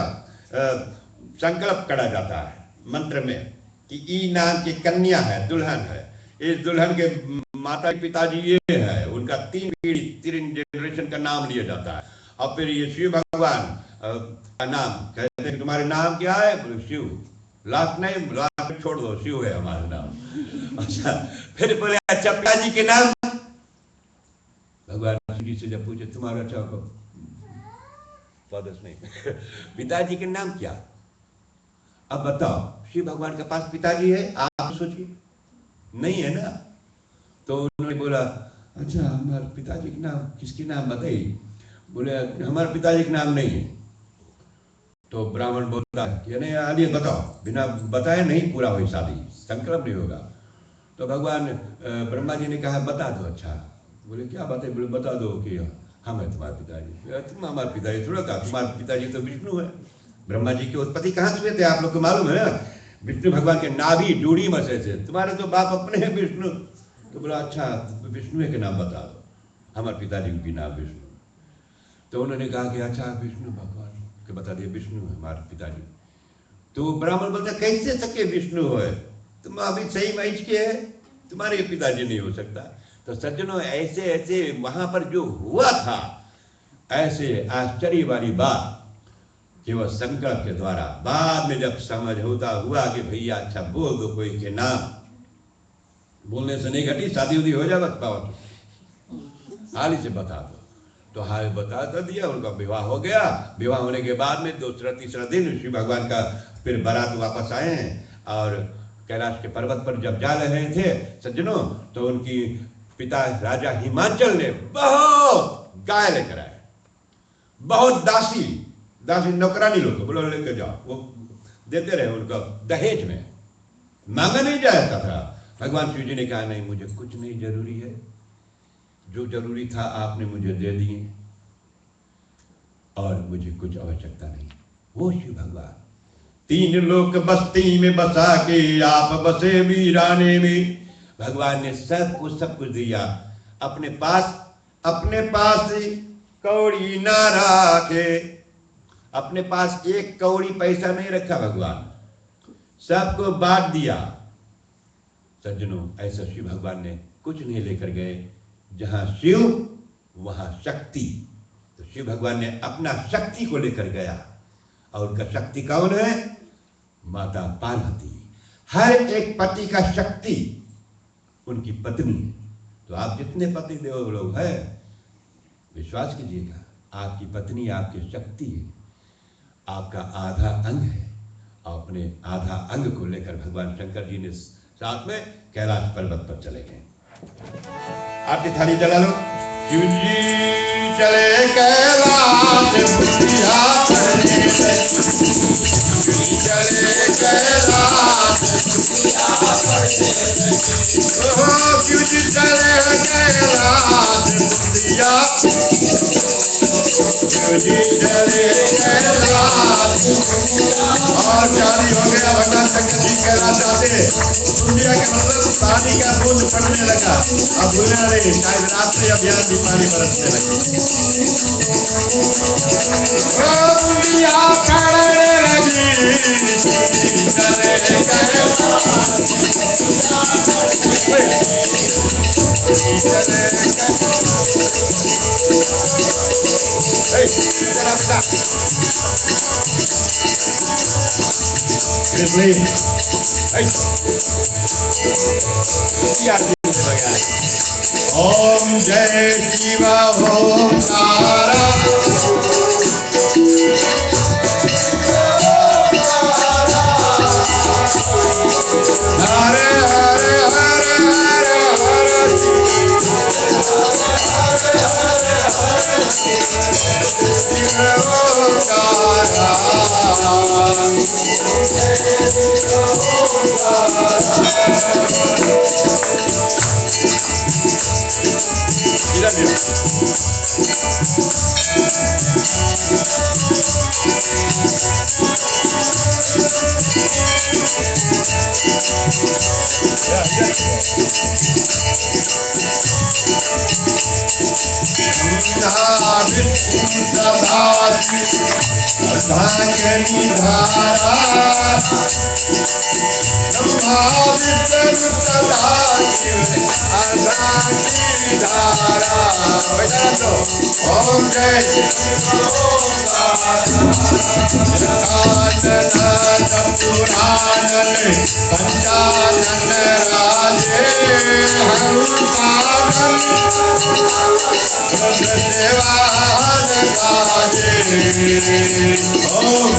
संकल्प करा जाता है मंत्र में कि ई नाम की कन्या है, दुल्हन है, इस दुल्हन के माता पिताजी ये है, उनका 3 पीढ़ी 3 जनरेशन का नाम लिया जाता है। और फिर ये शिव भगवान का नाम कहते हैं, तुम्हारे नाम क्या है? बोले शिव। लास्ट नहीं, लास्ट छोड़ दो, शिव है हमारा नाम। अच्छा, फिर बोले अच्छा पिताजी के नाम? भगवान शिव जी से जब पूछे तुम्हारा अच्छा पदस नहीं पिताजी के नाम क्या? अब बताओ, शिव भगवान के पास पिताजी है? आप सोचिए, नहीं है ना। तो उन्होंने बोला अच्छा हमारे पिताजी के नाम, किसके नाम बताइए? बोले हमारे पिताजी के नाम नहीं है। तो ब्राह्मण बोलता है कि नहीं आलिए बताओ, बिना बताए नहीं पूरा हुई शादी, संकल्प नहीं होगा। तो भगवान ब्रह्मा जी ने कहा बता दो। अच्छा, बोले क्या बात है? बोले बता दो कि हम है तुम्हारे पिताजी। तुम हमारे पिताजी थोड़ा, कहा तुम्हारे पिताजी तो विष्णु है। ब्रह्मा जी की उत्पत्ति कहाँ से हुए थे आप लोग को मालूम है ना? विष्णु भगवान के नाभि डूढ़ी में से थे। तुम्हारे तो बाप अपने हैं विष्णु। तो बोला अच्छा विष्णु के नाम बता दो, हमारे पिताजी के नाम विष्णु। तो उन्होंने कहा कि अच्छा विष्णु भगवान के बता दिए, विष्णु है हमारे पिताजी। तो ब्राह्मण बोलता कैसे सके विष्णु हो, तुम अभी सही महीज के है, तुम्हारे पिताजी नहीं हो सकता। तो सज्जनों, ऐसे ऐसे वहां पर जो हुआ था, ऐसे आश्चर्य वाली बात कि वह संकल्प के द्वारा बाद में जब समझ होता हुआ कि भैया अच्छा बोल दो कोई के नाम, बोलने से नहीं घटी, शादी उदी हो जाए बस पाओ हाल ही से बता दो। तो हाल बता तो दिया, उनका विवाह हो गया। विवाह होने के बाद में दूसरा तीसरा दिन शिव भगवान का फिर बारात वापस आए हैं और कैलाश के पर्वत पर जब जा रहे थे सज्जनों, तो उनकी पिता राजा हिमाचल ने बहुत गाय लेकर आए, बहुत दासी नौकरानी लोग को बोलो लेकर जाओ, वो देते रहे उनको दहेज में, मांगा नहीं जाता था। भगवान शिव जी ने कहा नहीं, मुझे कुछ नहीं जरूरी है, जो जरूरी था आपने मुझे दे दिए और मुझे कुछ आवश्यकता नहीं। वो शिव भगवान 3 लोक बस्ती में बसा के आप बसे वीराने में। भगवान ने सब कुछ दिया, अपने पास कौड़ी ना रखे, अपने पास एक कौड़ी पैसा नहीं रखा भगवान, सबको बांट दिया। सज्जनों, ऐसा शिव भगवान ने कुछ नहीं लेकर गए। जहां शिव वहां शक्ति। तो शिव भगवान ने अपना शक्ति को लेकर गया, और उनका शक्ति कौन है? माता पार्वती। हर एक पति का शक्ति उनकी पत्नी। तो आप जितने पति देव लोग हैं, विश्वास कीजिएगा आपकी पत्नी आपकी शक्ति है, आपका आधा अंग है। और अपने आधा अंग को लेकर भगवान शंकर जी ने साथ में कैलाश पर्वत पर चले गए। आपकी थाली जला लो। शिव जी चले कैलाश चले कैलाश, शिव जी चले कैलाश जी चले कैलाश। और जारी हो गया भगवान शंकर जी कहना चाहते दुनिया के मतलब पानी का बूंद पड़ने लगा। अब भूलना नहीं, शायद रात में अभियान भी पानी बरसने लगी। दुनिया पड़ने लगी चले कैलाश। ओम जय शिव ओम तारा। हरे हरे हरे हरे हरे शिव ओम तारा। अर्धांगिनी धारा अर्धांगिनी धारा। ओम जय पुराण पंचानन राजे देवान राजे। ओम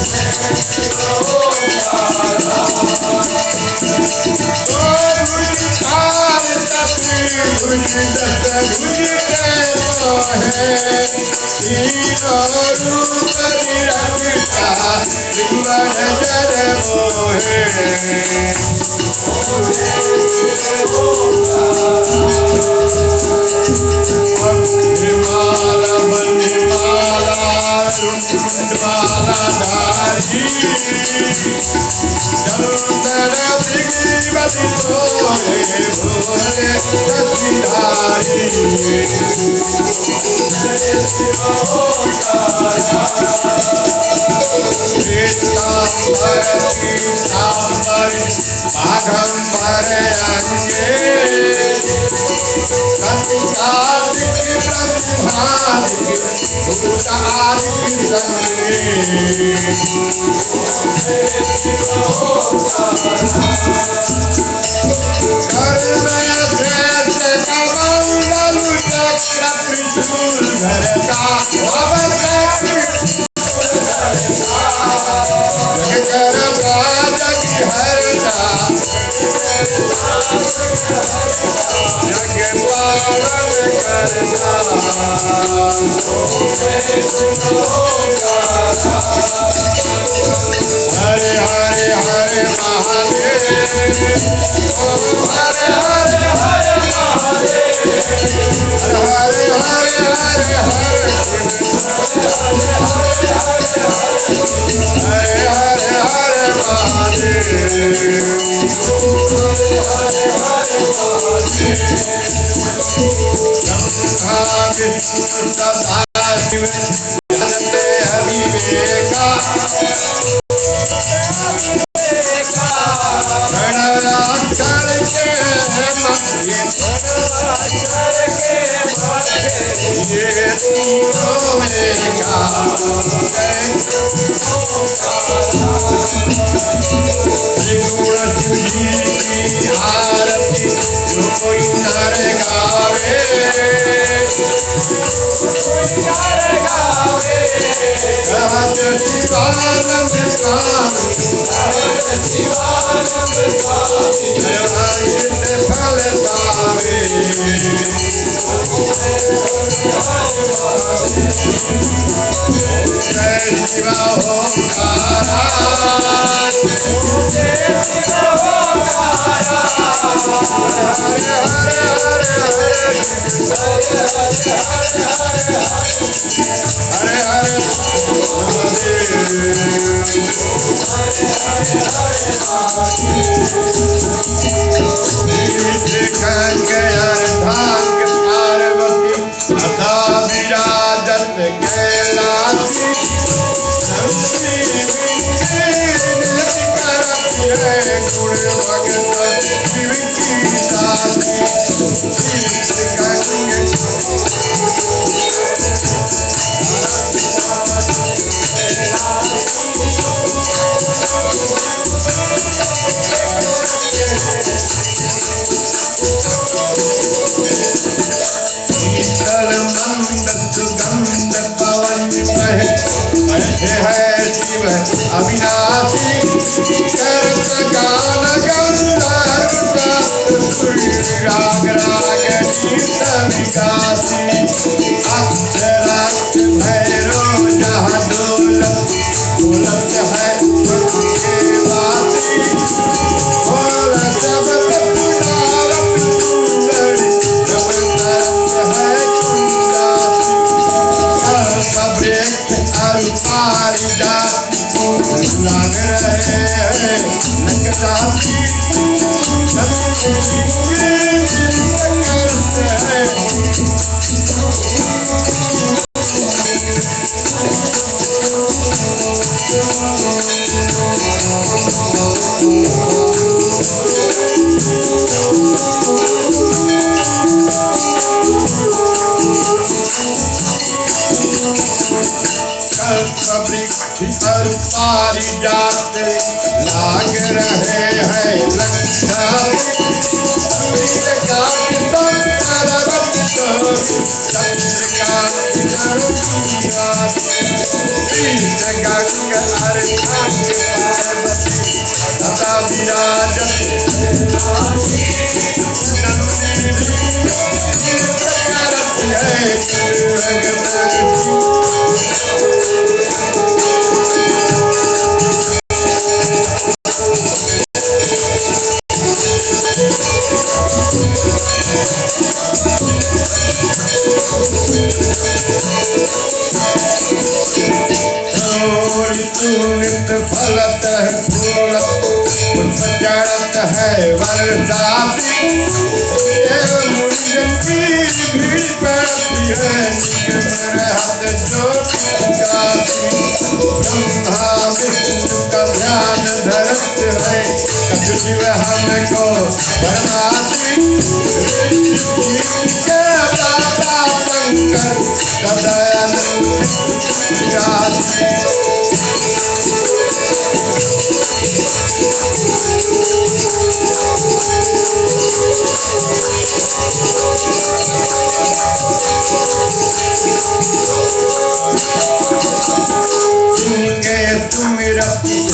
हरे हरे गुण भगत शिव की दासी शीतल मंद सुगंध पवन बैठे है शिव अविनाशी करत गान गंधर्व राग राग गीत विकासी अक्षराक्ष भैरव जहाँ डोलत है के वासी बोल शब्द पुनारत सुंदरी रमत है कुंदासी सबरेख अल्पारी जाति लाग रहे हैं नकदासी पारिजात लाग रहे हैं सदा विराजत फलत फूल पुष्प चढ़त है वरदासी मुंजन की भीड़ पड़ती है हाथ जोड़ती ब्रह्मा विष्णु का ध्यान धरत है कब शिव हमको बरमासी दाता शंकर सदयानंद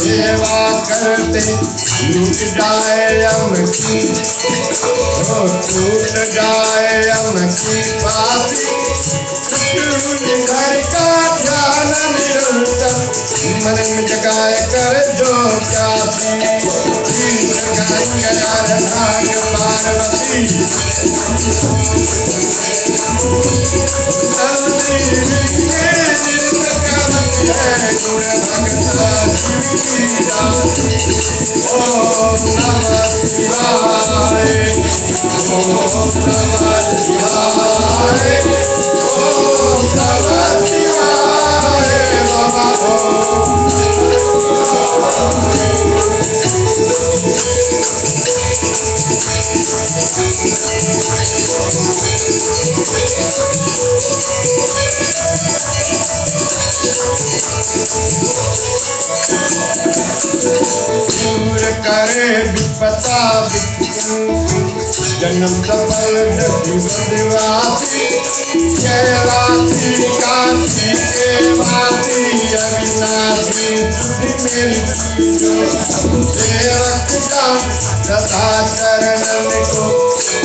सेवा करते लूट जाए यम की टूट जाए यम की बाती घर का ध्यान निरंतर मन में जगाए कर जो प्यासी गंगा पार्वती करे विपता जन्म सफल दिवासी कैलासी काशी के वासी अविनाशी मेरी सेवक सदा चरणन को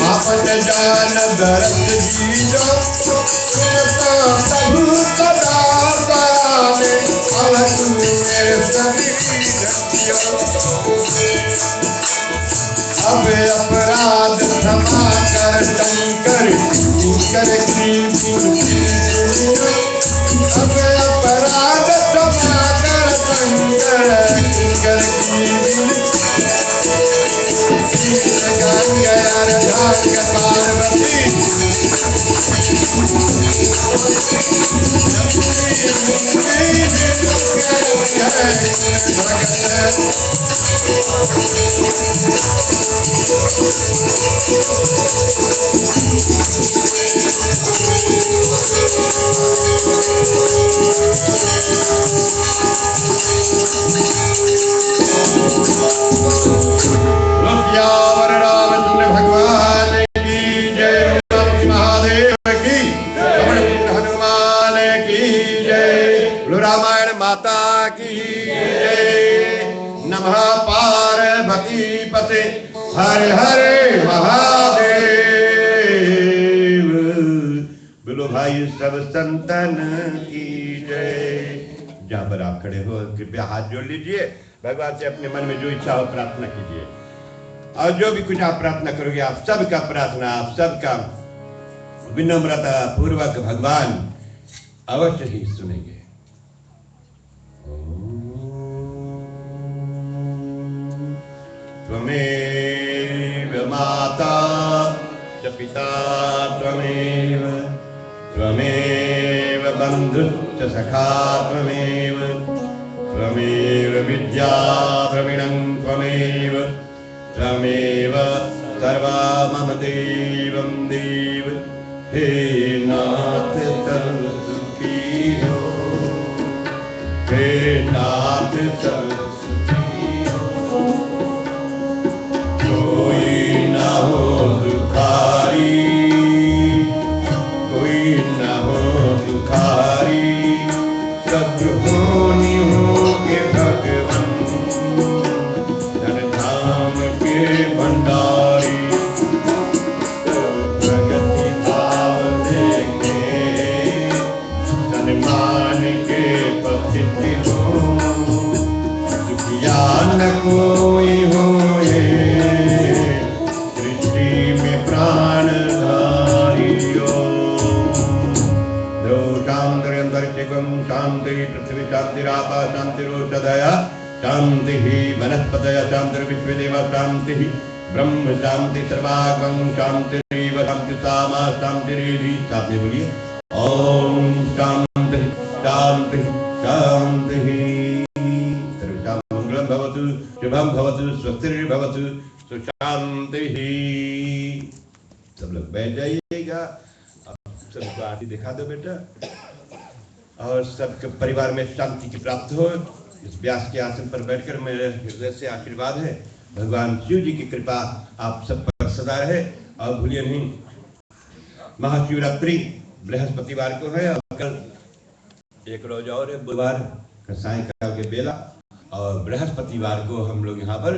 आपन जान दरद जीजो प्रभु सदा पावे अलग मेरे सभी अब अपराध क्षमा कर शंकर कर की अब अपराध क्षमा कर शंकर कर की पार्वती रामायण माता की जय। नमः पार्वती पते हर हर महादेव। बोलो भाई सब संतन की जय। जहाँ पर आप खड़े हो कृपया हाथ जोड़ लीजिए, भगवान से अपने मन में जो इच्छा हो प्रार्थना कीजिए, और जो भी कुछ आप प्रार्थना करोगे आप सबका प्रार्थना, आप सबका विनम्रता पूर्वक भगवान अवश्य ही सुनेंगे। त्वमेव माता च पिता त्वमेव, त्वमेव बन्धुश्च सखा त्वमेव, त्वमेव विद्या द्रविणं त्वमेव, त्वमेव सर्वा मम देवं देव। हे नाथ सर्व सुखी हो, हे नाथ सर्व सुखी हो। कोई न हो दुखारी, कोई न हो दुखारी, सद्गुणी हो के भगवान धन धाम के भंडारी। प्रगति भाव देखे सन्मान के पथित हो, दुखिया न कोई हो सृष्टि में प्राणधारी हो। शांति पृथ्वी शांतिरापा शांतिरोषधया शांति वनस्पतय शांतिर्विश्वदेवा शांति ब्रह्म शांति सर्वागम शांतिरेव शांति सामा शांतिरेधि। साथ में बोलिए ओम शांति शांति शांति। सर्वशां मंगलम भवतु शुभम भवतु स्वस्तिर्भवतु सुशांति। सब लोग बैठ जाइएगा, सबको आरती दिखा दो बेटा, और सबके परिवार में शांति की प्राप्त हो। इस व्यास के आसन पर बैठकर मेरे हृदय से आशीर्वाद है, भगवान शिव जी की कृपा आप सब पर सदा रहे। और भूलिए नहीं, महाशिवरात्रि बृहस्पतिवार को है, और कल एक रोज और है, बुधवार का सायंकाल के बेला, और बृहस्पतिवार को हम लोग यहाँ पर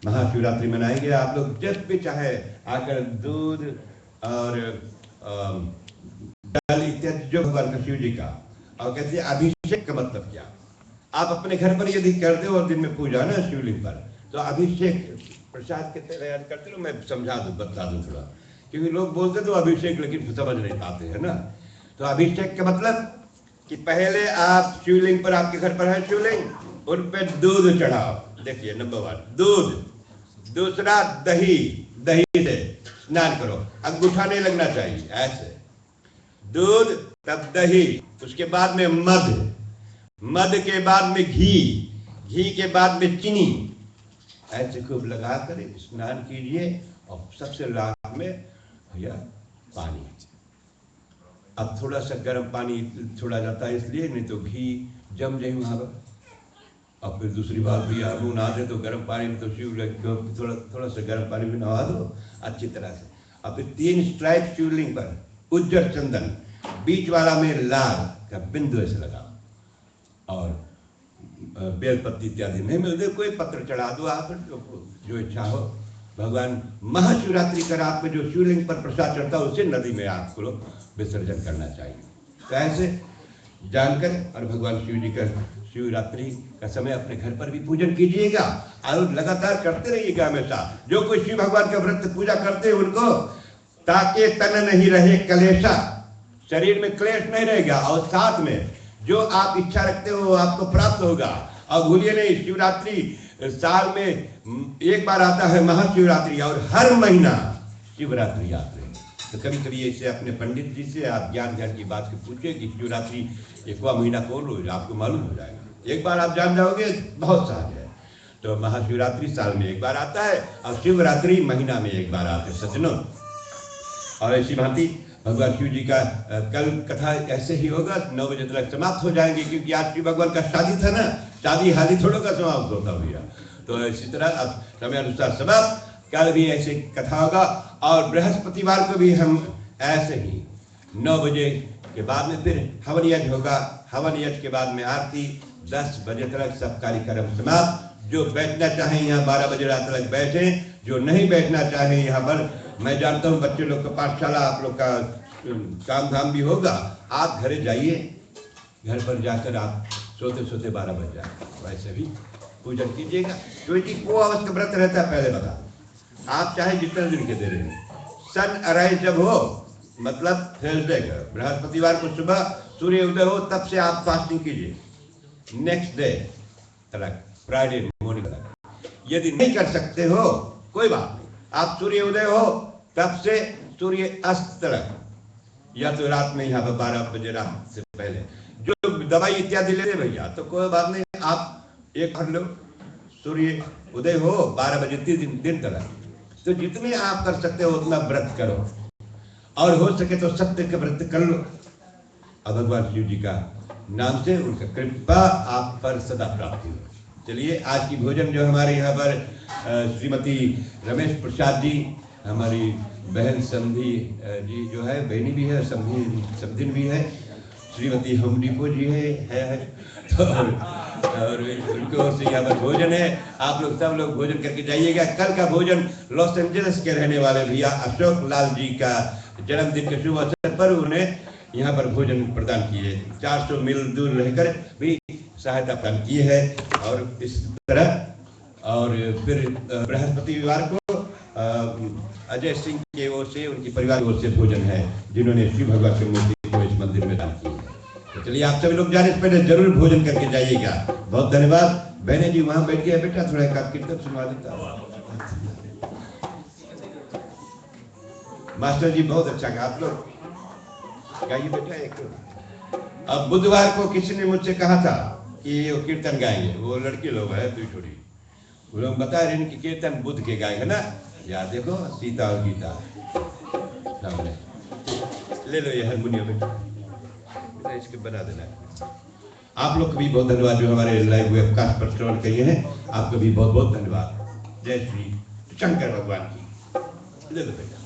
महाशिवरात्रि मनाएंगे। आप लोग जब भी चाहे आकर दूध और जल इत्यादि जो भगवान का शिव जी का, और कहते हैं अभिषेक का मतलब क्या, आप अपने घर पर यदि करते हो और दिन में पूजा ना शिवलिंग पर, तो अभिषेक प्रसाद के तैयार करते हो। मैं समझा दूं, बता दूं थोड़ा, क्योंकि लोग बोलते तो अभिषेक लेकिन समझ नहीं पाते हैं ना। तो अभिषेक का मतलब कि पहले आप शिवलिंग पर, आपके घर पर है शिवलिंग, उन पे दूध चढ़ाओ। देखिए नंबर 1 दूध, दूसरा दही, दही से स्नान करो, अंगूठा नहीं लगना चाहिए, ऐसे दूध तब दही, उसके बाद में मध, मध के बाद में घी, घी के बाद में चीनी, ऐसे खूब लगा कर स्नान कीजिए। और सबसे लास्ट में भैया पानी। अब थोड़ा सा गर्म पानी छोड़ा जाता है इसलिए, नहीं तो घी जम जाए वहां पर। और फिर दूसरी बात भी, आप नहा दे तो गर्म पानी में तो थोड़ा थोड़ा सा गर्म पानी में नहा दो अच्छी तरह से। और फिर 3 स्ट्राइप शिवलिंग पर उज्जर चंदन, बीच वाला में लाल का बिंदु ऐसे लगाओ, और बेलपत्ती इत्यादि नहीं मिलते कोई पत्र चढ़ा दो, आप जो इच्छा हो। भगवान महाशिवरात्रि कर आपको जो शिवलिंग पर प्रसाद चढ़ता है उसे नदी में आपको विसर्जन करना चाहिए। तो ऐसे जानकर, और भगवान शिव जी का शिवरात्रि का समय अपने घर पर भी पूजन कीजिएगा, और लगातार करते रहिएगा हमेशा। जो कोई शिव भगवान का व्रत पूजा करते हैं उनको, ताकि तन नहीं रहे कलेशा, शरीर में क्लेश नहीं रहेगा, और साथ में जो आप इच्छा रखते हो आपको प्राप्त होगा। और भूलिए नहीं, शिवरात्रि साल में एक बार आता है महाशिवरात्रि, और हर महीना शिवरात्रि आते हैं। तो कभी कभी ऐसे अपने पंडित जी से आप ज्ञान की बात को पूछिए कि शिवरात्रि 1वां महीना कौन रोज, आपको मालूम हो जाएगा। एक बार आप जान जाओगे बहुत सहज है। तो महाशिवरात्रि साल में एक बार आता है और शिवरात्रि महीना में एक बार आते सज्जनों। और ऐसी भांति भगवान शिव जी का कल कथा ऐसे ही होगा, 9 बजे तक समाप्त हो जाएंगे, क्योंकि आज शिव भगवान का शादी था ना, शादी हाली थोड़ा का समाप्त होता भैया। तो इसी तरह अब समय अनुसार समाप्त, कल भी ऐसे कथा होगा। और बृहस्पतिवार को भी हम ऐसे ही 9 बजे के बाद में फिर हवन यज्ञ होगा। हवन यज्ञ के बाद में आरती, 10 बजे तक सब कार्यक्रम समाप्त। जो बैठना चाहें यहाँ 12 बजे रात तक बैठे, जो नहीं बैठना चाहें यहाँ पर, मैं जानता हूँ बच्चे लोग का पाठशाला, आप लोग का काम धाम भी होगा, आप घरे जाइए, घर पर जाकर आप सोते सोते 12 बज जाए, वैसे भी पूजन कीजिएगा। क्योंकि को अवस्था का व्रत रहता है, पहले बता, आप चाहे जितने दिन के दे रहे हैं, सन अराइज जब हो, मतलब थर्सडे का, बृहस्पतिवार को सुबह सूर्य उदय हो, तब से आप फास्टिंग कीजिए, नेक्स्ट डे तक, फ्राइडे मॉर्निंग तक। यदि नहीं कर सकते हो कोई बात नहीं, आप सूर्य उदय हो तब से सूर्य अस्त तक, या तो रात में यहाँ पर 12 बजे रात से पहले, जो दवाई इत्यादि ले रहे भैया तो कोई बात नहीं, आप एक कर लो, सूर्य उदय हो 12 बजे दिन तक। तो जितने आप कर सकते हो उतना व्रत करो, और हो सके तो सत्य का व्रत कर लो। और भगवान शिव जी का नाम से उनका कृपा आप पर सदा प्राप्ति हो। चलिए, आज की भोजन जो हमारे यहाँ पर श्रीमती रमेश प्रसाद जी, हमारी बहन समधी जी जो है, बहनी भी है, समधिन भी है, श्रीमती हमडीपो जी है और उनकी ओर से यहाँ पर भोजन है। आप लोग सब लोग भोजन करके जाइएगा। कल का भोजन लॉस एंजलिस के रहने वाले भैया अशोक लाल जी का जन्मदिन के शुभ अवसर पर उन्हें यहाँ पर भोजन प्रदान किए, 400 मील दूर रहकर भी सहायता प्रदान की है। और इस तरह, और फिर बृहस्पतिवार को अजय सिंह के ओर से, उनकी परिवार की ओर से भोजन है, जिन्होंने शिव भगवान की मूर्ति को इस मंदिर में दान की है। तो चलिए, आप सभी लोग जाने से पहले जरूर भोजन करके जाइएगा। बहुत धन्यवाद। बहने जी वहां बैठ गए, बेटा थोड़ा एक कीर्तन सुना देता हूँ। मास्टर जी बहुत अच्छा कहा, आप लोग गाइए बेटा एक। अब बुधवार को किसी ने मुझसे कहा था कि वो कीर्तन गाएंगे, वो लड़के लोग है तो छोड़ी, वो लोग बता रहे हैं कि कीर्तन बुध के गाएंगे ना। यार देखो, सीता और गीता सामने ले लो, ये हारमोनियम बेटा इसके बना देना। आप लोग को भी बहुत धन्यवाद जो हमारे लाइव वेबकास्ट पर श्रवण किए हैं, आपको भी बहुत बहुत धन्यवाद। जय श्री शंकर भगवान की। ले लो बेटा।